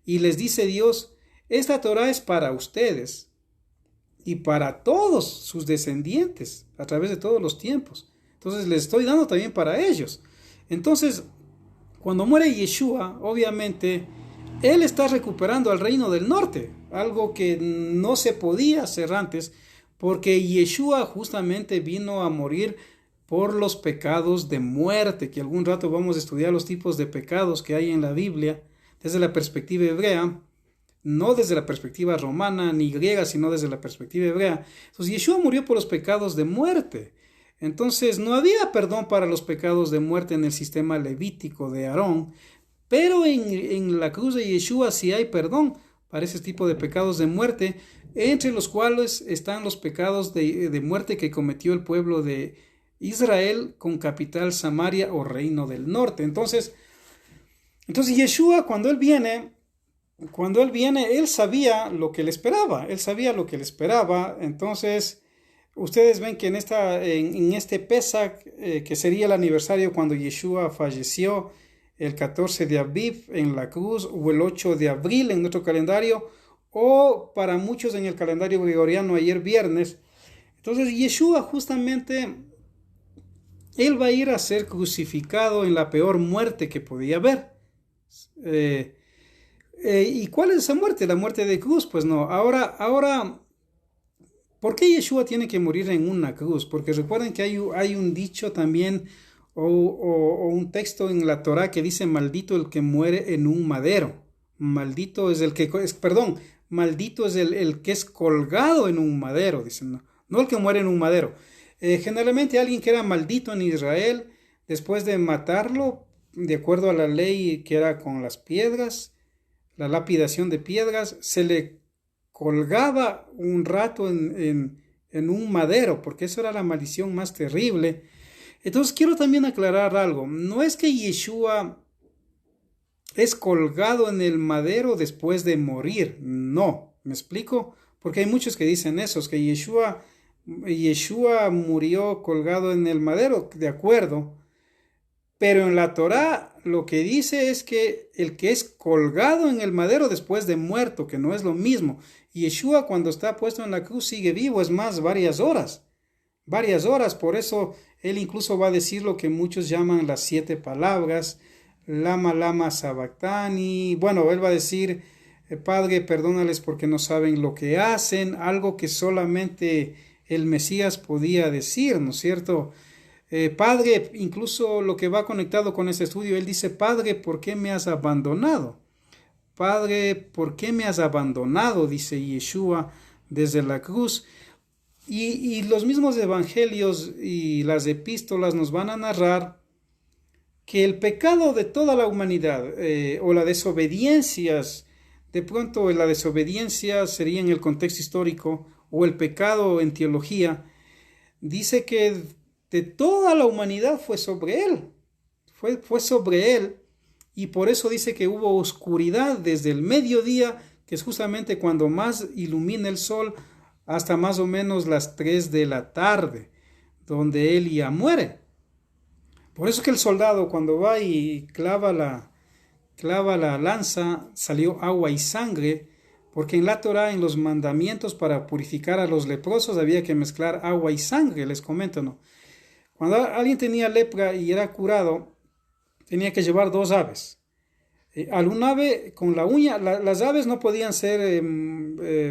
y les dice Dios: esta Torá es para ustedes y para todos sus descendientes a través de todos los tiempos. Entonces les estoy dando también para ellos. Entonces, cuando muere Yeshua, obviamente, él está recuperando al reino del norte, algo que no se podía hacer antes, porque Yeshua justamente vino a morir por los pecados de muerte, que algún rato vamos a estudiar los tipos de pecados que hay en la Biblia, desde la perspectiva hebrea, no desde la perspectiva romana ni griega, sino desde la perspectiva hebrea. Entonces, Yeshua murió por los pecados de muerte. Entonces, no había perdón para los pecados de muerte en el sistema levítico de Aarón, pero en la cruz de Yeshua sí hay perdón para ese tipo de pecados de muerte, entre los cuales están los pecados de muerte que cometió el pueblo de Israel con capital Samaria o reino del norte. Entonces Yeshua, cuando él viene, él sabía lo que le esperaba, Entonces, ustedes ven que en este Pesach, que sería el aniversario cuando Yeshua falleció, el 14 de Aviv en la cruz, o el 8 de abril en nuestro calendario, o para muchos en el calendario gregoriano ayer viernes. Entonces, Yeshua justamente, él va a ir a ser crucificado en la peor muerte que podía haber. ¿Y cuál es esa muerte? La muerte de cruz. Pues no, ahora ¿Por qué Yeshua tiene que morir en una cruz? Porque recuerden que hay un dicho también o un texto en la Torá que dice maldito el que muere en un madero. Maldito es el que, maldito es el que es colgado en un madero, dicen, no el que muere en un madero. Generalmente alguien que era maldito en Israel, después de matarlo, de acuerdo a la ley que era con las piedras, la lapidación de piedras, se le colgaba un rato en un madero, porque eso era la maldición más terrible. Entonces quiero también aclarar algo. No es que Yeshua es colgado en el madero después de morir. No, ¿me explico? Porque hay muchos que dicen eso, es que Yeshua murió colgado en el madero, de acuerdo. Pero en la Torá lo que dice es que el que es colgado en el madero después de muerto, que no es lo mismo. Yeshua cuando está puesto en la cruz sigue vivo, es más, varias horas, por eso él incluso va a decir lo que muchos llaman las 7 palabras, lama, lama, sabactani, bueno, él va a decir, Padre, perdónales porque no saben lo que hacen, algo que solamente el Mesías podía decir, ¿no es cierto? Padre, incluso lo que va conectado con este estudio, él dice, Padre, ¿por qué me has abandonado? Padre, ¿por qué me has abandonado? Dice Yeshua desde la cruz. Y los mismos evangelios y las epístolas nos van a narrar que el pecado de toda la humanidad o la desobediencia, de pronto la desobediencia sería en el contexto histórico, o el pecado en teología, dice que de toda la humanidad fue sobre él, fue sobre él, y por eso dice que hubo oscuridad desde el mediodía, que es justamente cuando más ilumina el sol, hasta más o menos las 3 de la tarde, donde él ya muere. Por eso que el soldado cuando va y clava la lanza, salió agua y sangre, porque en la Torá, en los mandamientos para purificar a los leprosos, había que mezclar agua y sangre, les comento, ¿no? Cuando alguien tenía lepra y era curado, tenía que llevar 2 aves. A un ave con la uña, las aves no podían ser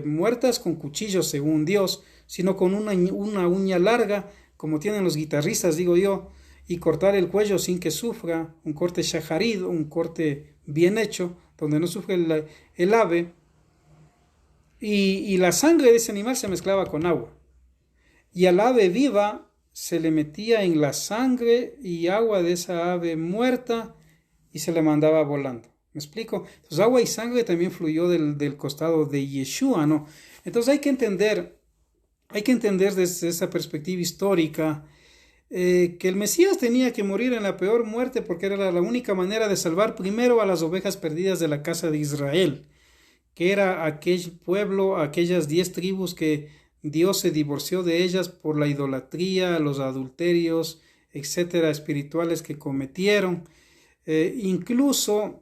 muertas con cuchillos según Dios, sino con una uña larga, como tienen los guitarristas, digo yo, y cortar el cuello sin que sufra, un corte shaharid, un corte bien hecho, donde no sufre el ave, y la sangre de ese animal se mezclaba con agua, y al ave viva se le metía en la sangre y agua de esa ave muerta y se le mandaba volando. ¿Me explico? Entonces agua y sangre también fluyó del costado de Yeshua, ¿no? Entonces hay que entender desde esa perspectiva histórica que el Mesías tenía que morir en la peor muerte porque era la única manera de salvar primero a las ovejas perdidas de la casa de Israel, que era aquel pueblo, aquellas 10 tribus que Dios se divorció de ellas por la idolatría, los adulterios, etcétera, espirituales que cometieron. Incluso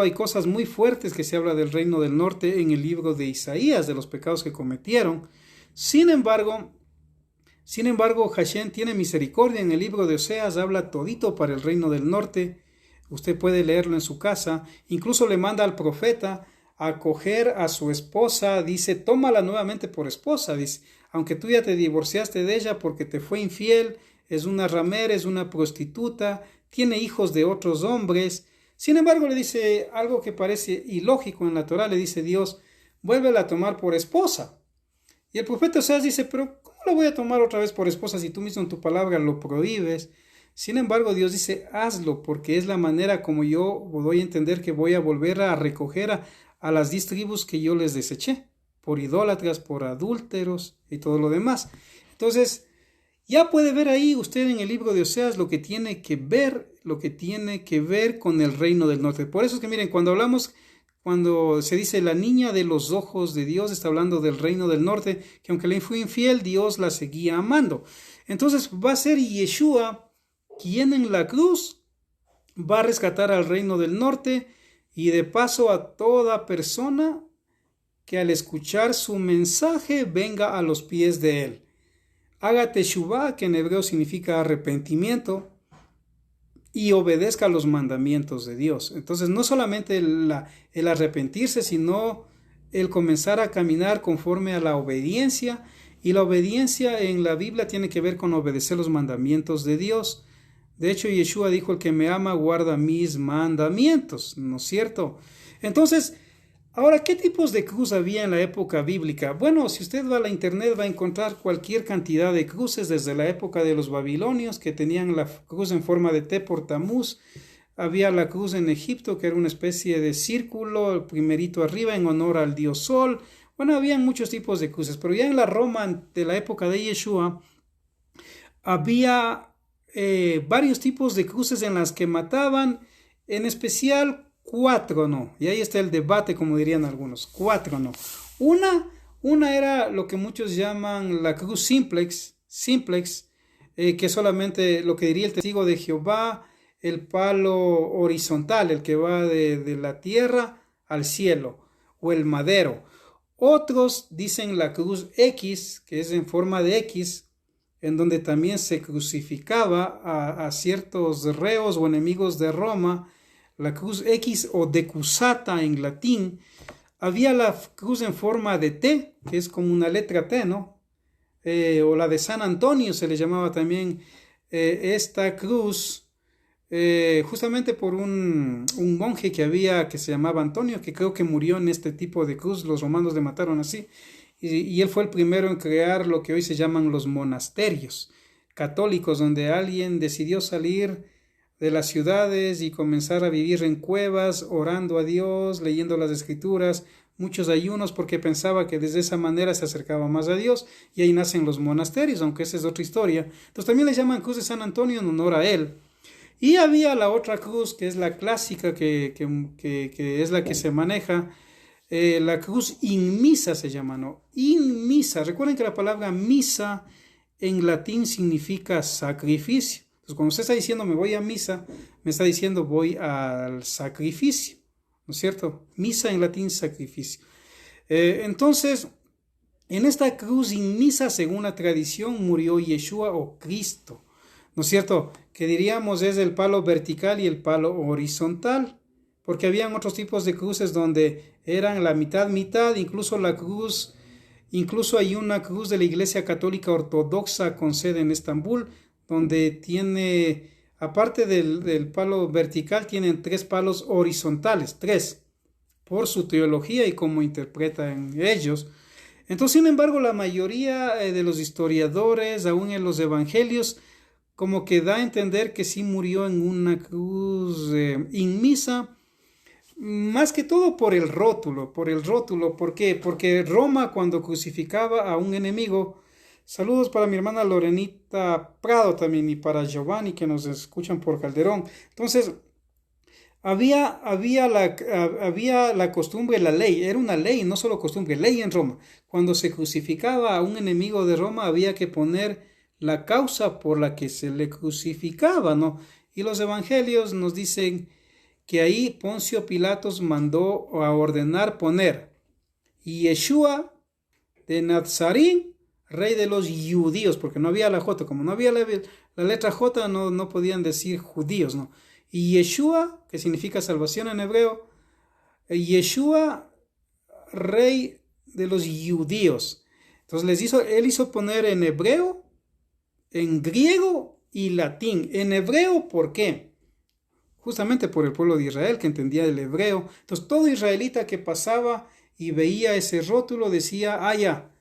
hay cosas muy fuertes que se habla del reino del norte en el libro de Isaías, de los pecados que cometieron. Sin embargo, Hashem tiene misericordia. En el libro de Oseas habla todito para el reino del norte. Usted puede leerlo en su casa. Incluso le manda al profeta a coger a su esposa. Dice, tómala nuevamente por esposa. Dice, aunque tú ya te divorciaste de ella porque te fue infiel, es una ramera, es una prostituta, tiene hijos de otros hombres. Sin embargo, le dice algo que parece ilógico en la Torá. Le dice Dios, vuélvela a tomar por esposa. Y el profeta Oseas dice, pero ¿cómo la voy a tomar otra vez por esposa si tú mismo en tu palabra lo prohíbes? Sin embargo, Dios dice, hazlo, porque es la manera como yo doy a entender que voy a volver a recoger a las 10 tribus que yo les deseché, por idólatras, por adúlteros y todo lo demás. Entonces, ya puede ver ahí usted en el libro de Oseas lo que tiene que ver con el reino del norte. Por eso es que miren, cuando se dice la niña de los ojos de Dios, está hablando del reino del norte, que aunque le fue infiel, Dios la seguía amando. Entonces va a ser Yeshua quien en la cruz va a rescatar al reino del norte y de paso a toda persona que al escuchar su mensaje venga a los pies de él. Haga teshuvá, que en hebreo significa arrepentimiento, y obedezca los mandamientos de Dios. Entonces no solamente el arrepentirse, sino el comenzar a caminar conforme a la obediencia, y la obediencia en la Biblia tiene que ver con obedecer los mandamientos de Dios. De hecho, Yeshua dijo: el que me ama guarda mis mandamientos, ¿no es cierto? Entonces, ahora, ¿qué tipos de cruz había en la época bíblica? Bueno, si usted va a la internet va a encontrar cualquier cantidad de cruces, desde la época de los babilonios, que tenían la cruz en forma de T por Tamuz. Había la cruz en Egipto, que era una especie de círculo, el primerito arriba, en honor al dios Sol. Bueno, habían muchos tipos de cruces, pero ya en la Roma de la época de Yeshua había varios tipos de cruces en las que mataban, en especial 4 no. Y ahí está el debate, como dirían algunos. 4 no. Una era lo que muchos llaman la cruz simplex, que solamente lo que diría el testigo de Jehová, el palo horizontal, el que va de la tierra al cielo, o el madero. Otros dicen la cruz X, que es en forma de X, en donde también se crucificaba a ciertos reos o enemigos de Roma, la cruz X o decusata en latín. Había la cruz en forma de T, que es como una letra T, ¿no? O la de San Antonio se le llamaba también esta cruz, justamente por un monje que había, que se llamaba Antonio, que creo que murió en este tipo de cruz. Los romanos le mataron así, y él fue el primero en crear lo que hoy se llaman los monasterios católicos, donde alguien decidió salir de las ciudades y comenzar a vivir en cuevas, orando a Dios, leyendo las escrituras, muchos ayunos, porque pensaba que desde esa manera se acercaba más a Dios, y ahí nacen los monasterios, aunque esa es otra historia. Entonces también le llaman cruz de San Antonio en honor a él. Y había la otra cruz, que es la clásica, que es la que se maneja, la cruz in misa se llama, ¿no? In misa. Recuerden que la palabra misa en latín significa sacrificio. Entonces, cuando usted está diciendo me voy a misa, me está diciendo voy al sacrificio, ¿no es cierto? Misa en latín, sacrificio. Entonces, en esta cruz in misa, según la tradición, murió Yeshua o Cristo, ¿no es cierto? Que diríamos es el palo vertical y el palo horizontal, porque habían otros tipos de cruces donde eran la mitad, incluso la cruz, incluso hay una cruz de la Iglesia Católica Ortodoxa con sede en Estambul, donde tiene, aparte del palo vertical, tienen 3 palos horizontales, 3, por su teología y cómo interpretan ellos. Entonces, sin embargo, la mayoría de los historiadores, aún en los evangelios, como que da a entender que sí murió en una cruz in misa, más que todo por el rótulo. ¿Por qué? Porque Roma, cuando crucificaba a un enemigo, saludos para mi hermana Lorenita Prado también, y para Giovanni, que nos escuchan por Calderón. Entonces, había la costumbre, la ley, era una ley, no solo costumbre, ley en Roma. Cuando se crucificaba a un enemigo de Roma, había que poner la causa por la que se le crucificaba, ¿no? Y los evangelios nos dicen que ahí Poncio Pilatos mandó a ordenar poner Yeshua de Nazarín, rey de los judíos, porque no había la J, como no había la letra J, no podían decir judíos, ¿no? Y Yeshua, que significa salvación en hebreo, Yeshua, rey de los judíos. Entonces él hizo poner en hebreo, en griego y latín. En hebreo, ¿por qué? Justamente por el pueblo de Israel, que entendía el hebreo. Entonces todo israelita que pasaba y veía ese rótulo decía: ya,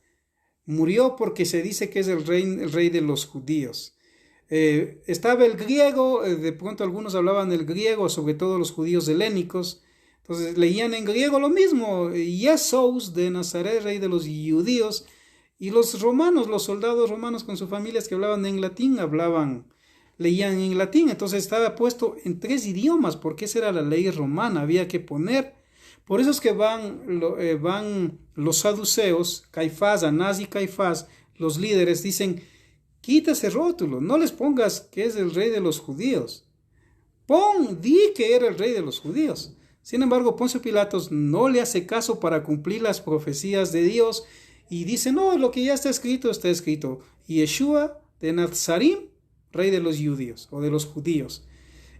murió porque se dice que es el rey de los judíos. Estaba el griego, de pronto algunos hablaban el griego, sobre todo los judíos helénicos. Entonces leían en griego lo mismo: Jesús de Nazaret, rey de los judíos. Y los romanos, los soldados romanos con sus familias que hablaban en latín, leían en latín. Entonces estaba puesto en 3 idiomas, porque esa era la ley romana, había que poner. Por eso es que van los saduceos, Caifás, Anás y Caifás, los líderes, dicen: quita ese rótulo, no les pongas que es el rey de los judíos. Di que era el rey de los judíos. Sin embargo, Poncio Pilatos no le hace caso para cumplir las profecías de Dios y dice: no, lo que ya está escrito, Yeshua de Nazarín, rey de los judíos o de los judíos.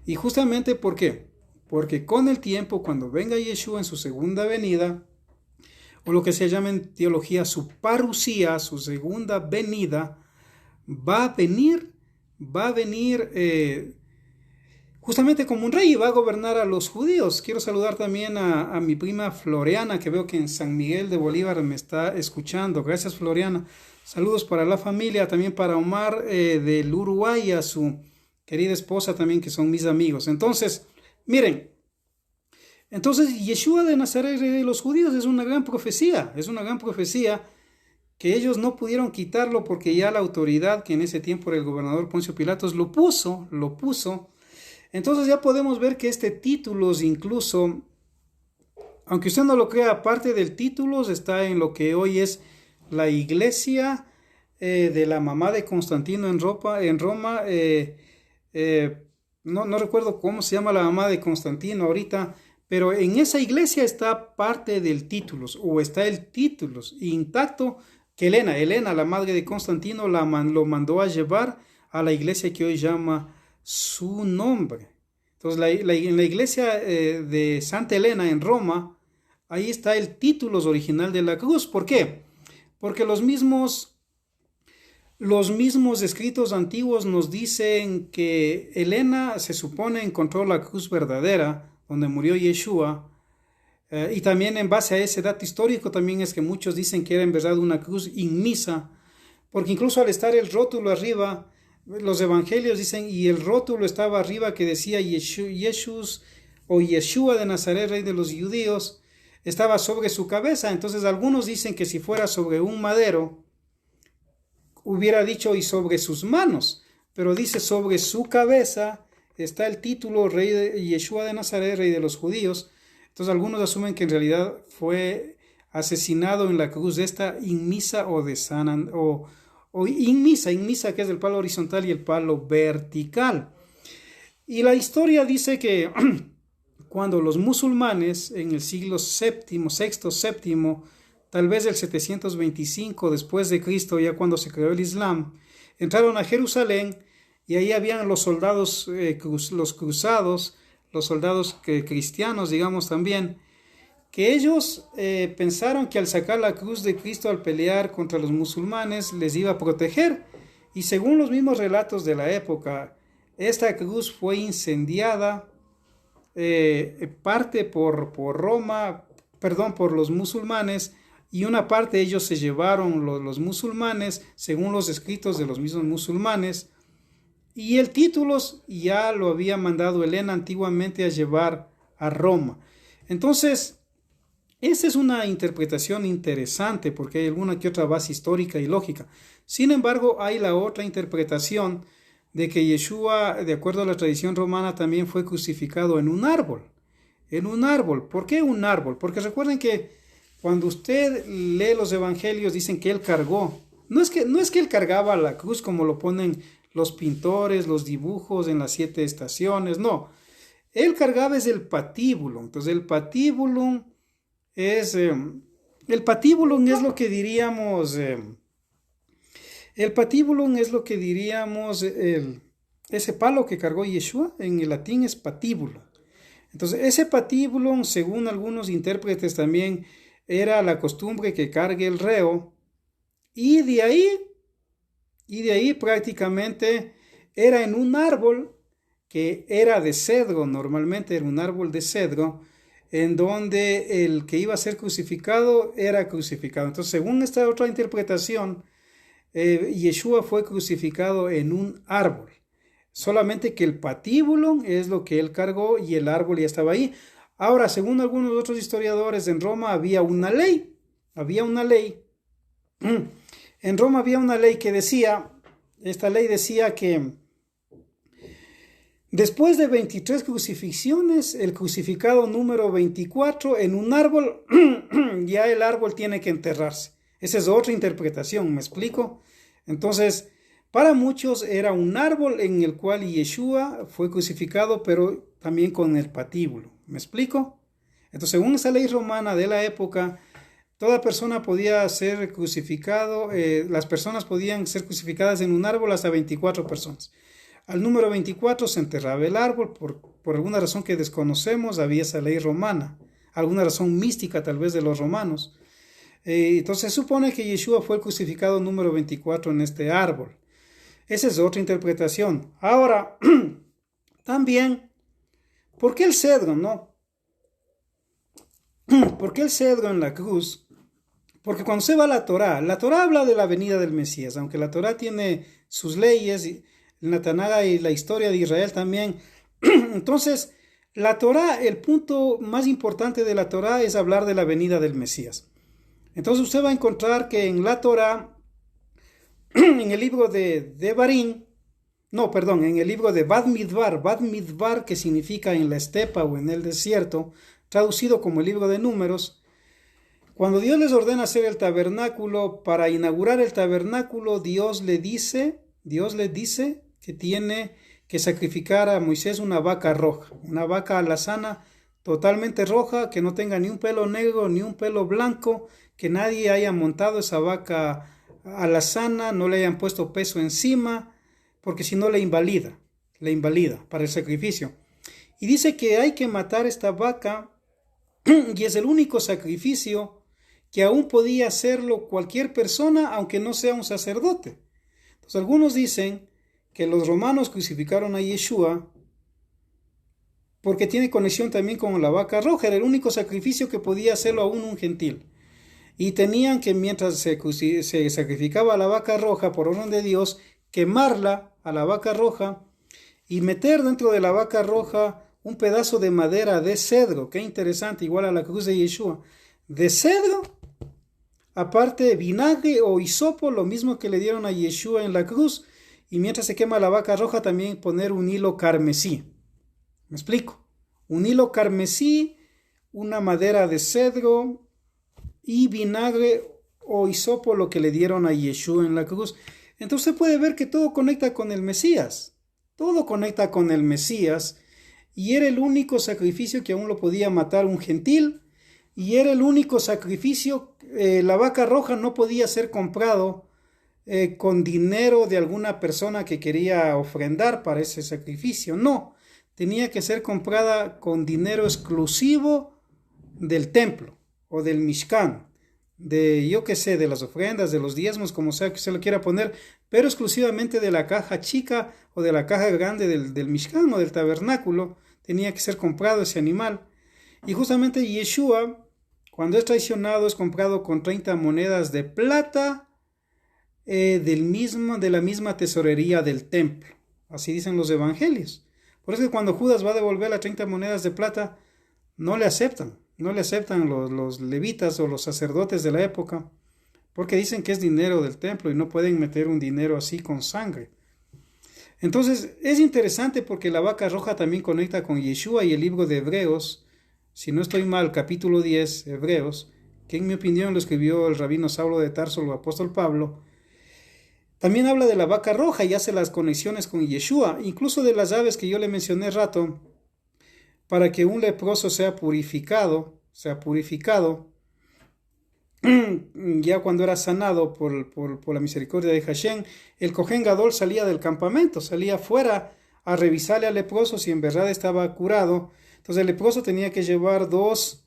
Y justamente, ¿por qué? Porque con el tiempo, cuando venga Yeshua en su segunda venida, o lo que se llama en teología su parusía, su segunda venida, va a venir justamente como un rey y va a gobernar a los judíos. Quiero saludar también a mi prima Floriana, que veo que en San Miguel de Bolívar me está escuchando. Gracias, Floriana. Saludos para la familia, también para Omar del Uruguay y a su querida esposa también, que son mis amigos. Entonces, miren, Yeshua de Nazaret, rey de los judíos, es una gran profecía que ellos no pudieron quitarlo porque ya la autoridad que en ese tiempo era el gobernador Poncio Pilatos lo puso. Entonces ya podemos ver que este título incluso, aunque usted no lo crea, aparte del título está en lo que hoy es la iglesia de la mamá de Constantino en Roma. No recuerdo cómo se llama la mamá de Constantino ahorita, pero en esa iglesia está parte del título, o está el título intacto, que Helena, la madre de Constantino, lo mandó a llevar a la iglesia que hoy llama su nombre. Entonces, en la iglesia de Santa Helena en Roma, ahí está el título original de la cruz. ¿Por qué? Porque los mismos escritos antiguos nos dicen que Helena se supone encontró la cruz verdadera, donde murió Yeshua, y también en base a ese dato histórico también es que muchos dicen que era en verdad una cruz inmisa, porque incluso al estar el rótulo arriba, los evangelios dicen, y el rótulo estaba arriba que decía Yeshua de Nazaret, rey de los judíos, estaba sobre su cabeza. Entonces algunos dicen que si fuera sobre un madero, hubiera dicho y sobre sus manos, pero dice sobre su cabeza está el título rey de Yeshua de Nazaret, rey de los judíos. Entonces algunos asumen que en realidad fue asesinado en la cruz de esta inmisa o inmisa, que es el palo horizontal y el palo vertical. Y la historia dice que cuando los musulmanes en el siglo VI, tal vez del 725 después de Cristo, ya cuando se creó el Islam, entraron a Jerusalén y ahí habían los soldados, los cruzados, los soldados cristianos, digamos también, que ellos pensaron que al sacar la cruz de Cristo al pelear contra los musulmanes les iba a proteger, y según los mismos relatos de la época, esta cruz fue incendiada parte por los musulmanes, y una parte ellos se llevaron los musulmanes, según los escritos de los mismos musulmanes, y el título ya lo había mandado Helena antiguamente a llevar a Roma. Entonces, esta es una interpretación interesante porque hay alguna que otra base histórica y lógica. Sin embargo, hay la otra interpretación de que Yeshua, de acuerdo a la tradición romana, también fue crucificado en un árbol. En un árbol. ¿Por qué un árbol? Porque recuerden que cuando usted lee los evangelios dicen que él cargó. No es que él cargaba la cruz como lo ponen los pintores, los dibujos en las 7 estaciones. No. Él cargaba es el patíbulo. Entonces el patíbulo es lo que diríamos ese palo que cargó Yeshua, en el latín es patíbulo. Entonces ese patíbulo, según algunos intérpretes también, era la costumbre que cargue el reo, y de ahí prácticamente era en un árbol que era de cedro, normalmente era un árbol de cedro, en donde el que iba a ser crucificado era crucificado. Entonces, según esta otra interpretación, Yeshua fue crucificado en un árbol. Solamente que el patíbulo es lo que él cargó y el árbol ya estaba ahí. Ahora, según algunos otros historiadores, en Roma había una ley. En Roma había una ley que decía, esta ley decía que después de 23 crucifixiones, el crucificado número 24 en un árbol, ya el árbol tiene que enterrarse. Esa es otra interpretación, ¿me explico? Entonces, para muchos era un árbol en el cual Yeshua fue crucificado, pero también con el patíbulo. ¿Me explico? Entonces, según esa ley romana de la época, toda persona podía ser crucificado, las personas podían ser crucificadas en un árbol hasta 24 personas. Al número 24 se enterraba el árbol, por alguna razón que desconocemos, había esa ley romana, alguna razón mística tal vez de los romanos. Entonces se supone que Yeshua fue el crucificado número 24 en este árbol. Esa es otra interpretación. Ahora, también, ¿por qué el cedro, no? ¿Por qué el cedro en la cruz? Porque cuando se va a la Torá habla de la venida del Mesías, aunque la Torá tiene sus leyes, la Tanakh y la historia de Israel también. Entonces, la Torá, el punto más importante de la Torá es hablar de la venida del Mesías. Entonces usted va a encontrar que en la Torá, en el libro de Devarim, en el libro de Bad Midbar, que significa en la estepa o en el desierto, traducido como el libro de Números, cuando Dios les ordena hacer el tabernáculo, para inaugurar el tabernáculo, Dios le dice que tiene que sacrificar a Moisés una vaca roja, una vaca alazana totalmente roja, que no tenga ni un pelo negro ni un pelo blanco, que nadie haya montado esa vaca alazana, no le hayan puesto peso encima, porque si no le invalida para el sacrificio. Y dice que hay que matar esta vaca, y es el único sacrificio que aún podía hacerlo cualquier persona, aunque no sea un sacerdote. Entonces algunos dicen que los romanos crucificaron a Yeshua porque tiene conexión también con la vaca roja, era el único sacrificio que podía hacerlo aún un gentil. Y tenían que, mientras se sacrificaba a la vaca roja por orden de Dios, quemarla a la vaca roja y meter dentro de la vaca roja un pedazo de madera de cedro. Qué interesante, igual a la cruz de Yeshua. De cedro, aparte vinagre o hisopo, lo mismo que le dieron a Yeshua en la cruz. Y mientras se quema la vaca roja, también poner un hilo carmesí. ¿Me explico? Un hilo carmesí, una madera de cedro y vinagre o hisopo, lo que le dieron a Yeshua en la cruz. Entonces se puede ver que todo conecta con el Mesías. Todo conecta con el Mesías. Y era el único sacrificio que aún lo podía matar un gentil. Y era el único sacrificio. La vaca roja no podía ser comprado con dinero de alguna persona que quería ofrendar para ese sacrificio. No, tenía que ser comprada con dinero exclusivo del templo o del Mishkan, de de las ofrendas, de los diezmos, como sea que se lo quiera poner, pero exclusivamente de la caja chica o de la caja grande del Mishkan o del tabernáculo. Tenía que ser comprado ese animal. Y justamente Yeshua, cuando es traicionado, es comprado con 30 monedas de plata de la misma tesorería del templo. Así dicen los evangelios. Por eso que cuando Judas va a devolver las 30 monedas de plata, no le aceptan los levitas o los sacerdotes de la época, porque dicen que es dinero del templo y no pueden meter un dinero así con sangre. Entonces es interesante porque la vaca roja también conecta con Yeshua y el libro de Hebreos, si no estoy mal, capítulo 10, Hebreos, que en mi opinión lo escribió el rabino Saulo de Tarso, el apóstol Pablo. También habla de la vaca roja y hace las conexiones con Yeshua, incluso de las aves que yo le mencioné rato, para que un leproso sea purificado, ya cuando era sanado por la misericordia de Hashem. El Cohen Gadol salía del campamento, salía fuera a revisarle al leproso si en verdad estaba curado. Entonces el leproso tenía que llevar dos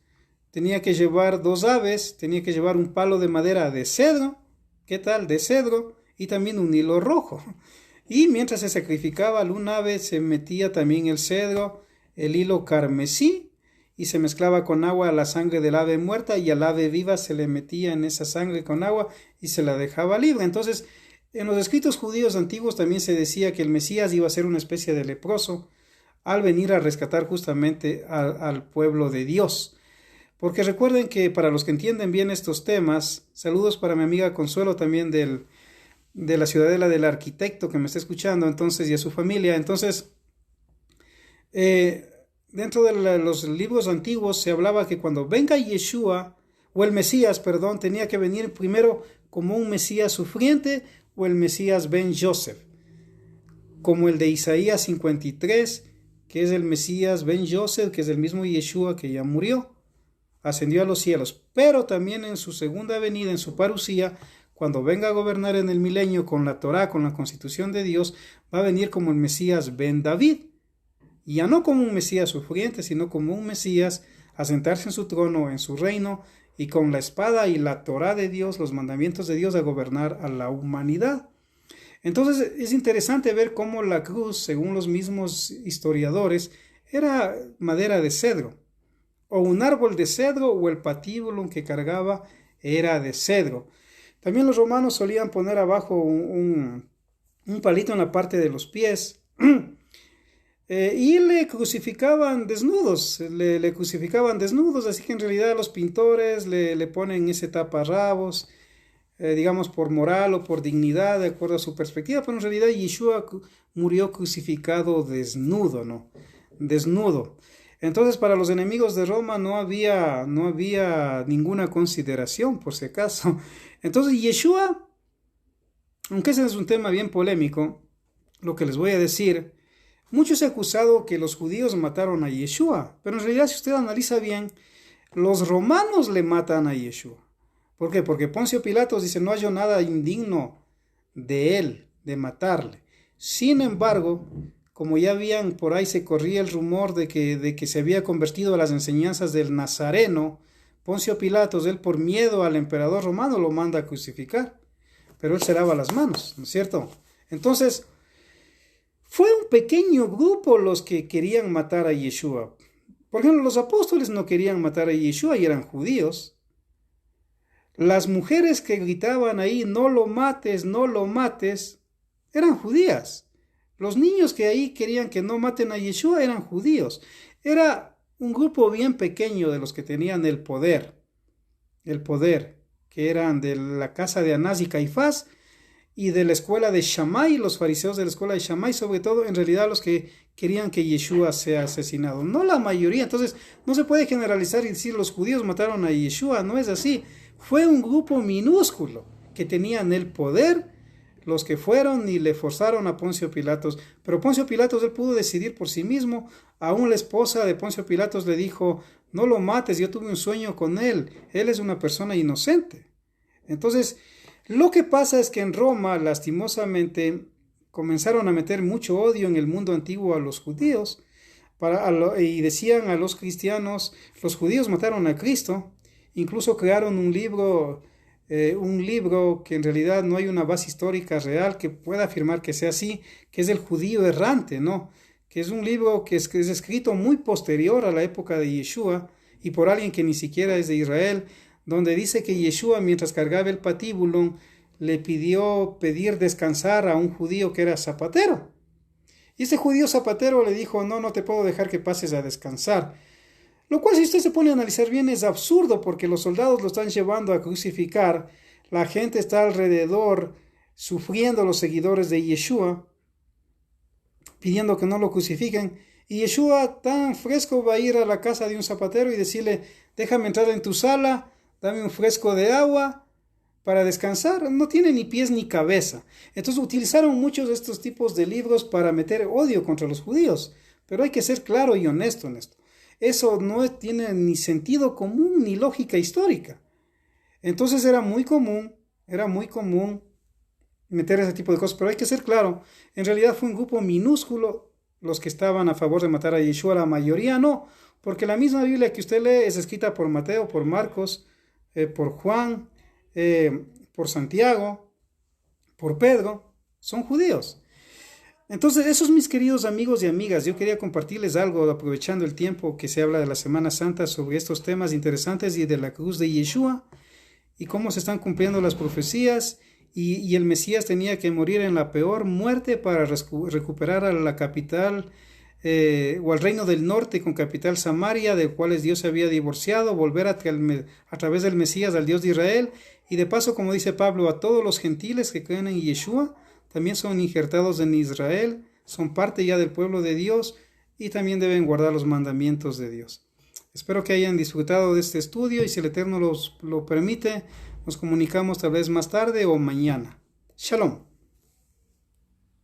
aves, tenía que llevar un palo de madera de cedro, ¿qué tal? De cedro, y también un hilo rojo. Y mientras se sacrificaba un ave, se metía también el cedro, el hilo carmesí, y se mezclaba con agua la sangre del ave muerta, y al ave viva se le metía en esa sangre con agua y se la dejaba libre. Entonces, en los escritos judíos antiguos también se decía que el Mesías iba a ser una especie de leproso al venir a rescatar justamente al pueblo de Dios. Porque recuerden que para los que entienden bien estos temas, saludos para mi amiga Consuelo también de la Ciudadela del Arquitecto que me está escuchando, entonces, y a su familia. Entonces, dentro de los libros antiguos se hablaba que cuando venga Yeshua, o el Mesías, perdón, tenía que venir primero como un Mesías sufriente o el Mesías Ben Joseph, como el de Isaías 53, que es el Mesías Ben Joseph, que es el mismo Yeshua que ya murió, ascendió a los cielos, pero también en su segunda venida, en su parusía, cuando venga a gobernar en el milenio con la Torá, con la constitución de Dios, va a venir como el Mesías Ben David, ya no como un Mesías sufriente, sino como un Mesías a sentarse en su trono, en su reino, y con la espada y la Torá de Dios, los mandamientos de Dios, a gobernar a la humanidad. Entonces es interesante ver cómo la cruz, según los mismos historiadores, era madera de cedro, o un árbol de cedro, o el patíbulo que cargaba era de cedro. También los romanos solían poner abajo un palito en la parte de los pies y le crucificaban desnudos, le crucificaban desnudos, así que en realidad los pintores le ponen ese taparrabos, digamos por moral o por dignidad, de acuerdo a su perspectiva, pero en realidad Yeshua murió crucificado desnudo, ¿no? Desnudo. Entonces para los enemigos de Roma no había ninguna consideración, por si acaso. Entonces Yeshua, aunque ese es un tema bien polémico, lo que les voy a decir, muchos se han acusado que los judíos mataron a Yeshua, pero en realidad si usted analiza bien, los romanos le matan a Yeshua. ¿Por qué? Porque Poncio Pilatos dice, no halló nada indigno de él, de matarle. Sin embargo, como ya habían, por ahí se corría el rumor de que se había convertido a las enseñanzas del Nazareno, Poncio Pilatos, él por miedo al emperador romano lo manda a crucificar, pero él se lava las manos, ¿no es cierto? Entonces, fue un pequeño grupo los que querían matar a Yeshua. Por ejemplo, los apóstoles no querían matar a Yeshua y eran judíos. Las mujeres que gritaban ahí, no lo mates, no lo mates, eran judías. Los niños que ahí querían que no maten a Yeshua eran judíos. Era un grupo bien pequeño de los que tenían el poder, que eran de la casa de Anás y Caifás y de la escuela de Shammai, los fariseos de la escuela de Shammai, sobre todo, en realidad los que querían que Yeshua sea asesinado. No la mayoría, entonces no se puede generalizar y decir los judíos mataron a Yeshua, no es así. Fue un grupo minúsculo que tenían el poder, los que fueron y le forzaron a Poncio Pilatos. Pero Poncio Pilatos, él pudo decidir por sí mismo. Aún la esposa de Poncio Pilatos le dijo, no lo mates, yo tuve un sueño con él es una persona inocente. Entonces, lo que pasa es que en Roma, lastimosamente, comenzaron a meter mucho odio en el mundo antiguo a los judíos, y decían a los cristianos, los judíos mataron a Cristo. Incluso crearon un libro que en realidad no hay una base histórica real que pueda afirmar que sea así, que es el Judío Errante, ¿no? Que es un libro que es escrito muy posterior a la época de Yeshua y por alguien que ni siquiera es de Israel, donde dice que Yeshua, mientras cargaba el patíbulo, le pedir descansar a un judío que era zapatero. Y ese judío zapatero le dijo, no te puedo dejar que pases a descansar. Lo cual, si usted se pone a analizar bien, es absurdo porque los soldados lo están llevando a crucificar, la gente está alrededor sufriendo, los seguidores de Yeshua, pidiendo que no lo crucifiquen, y Yeshua tan fresco va a ir a la casa de un zapatero y decirle, déjame entrar en tu sala, dame un fresco de agua para descansar. No tiene ni pies ni cabeza. Entonces utilizaron muchos de estos tipos de libros para meter odio contra los judíos, pero hay que ser claro y honesto en esto. Eso no tiene ni sentido común ni lógica histórica. Entonces era muy común meter ese tipo de cosas, pero hay que ser claro, en realidad fue un grupo minúsculo los que estaban a favor de matar a Yeshua, la mayoría no, porque la misma Biblia que usted lee es escrita por Mateo, por Marcos, por Juan, por Santiago, por Pedro, son judíos. Entonces, esos mis queridos amigos y amigas, yo quería compartirles algo, aprovechando el tiempo que se habla de la Semana Santa, sobre estos temas interesantes y de la cruz de Yeshua, y cómo se están cumpliendo las profecías, y el Mesías tenía que morir en la peor muerte para recuperar a la capital, o al reino del norte con capital Samaria, del cual Dios se había divorciado, volver a través del Mesías al Dios de Israel, y de paso, como dice Pablo, a todos los gentiles que creen en Yeshua, también son injertados en Israel, son parte ya del pueblo de Dios y también deben guardar los mandamientos de Dios. Espero que hayan disfrutado de este estudio y si el Eterno lo permite, nos comunicamos tal vez más tarde o mañana. Shalom.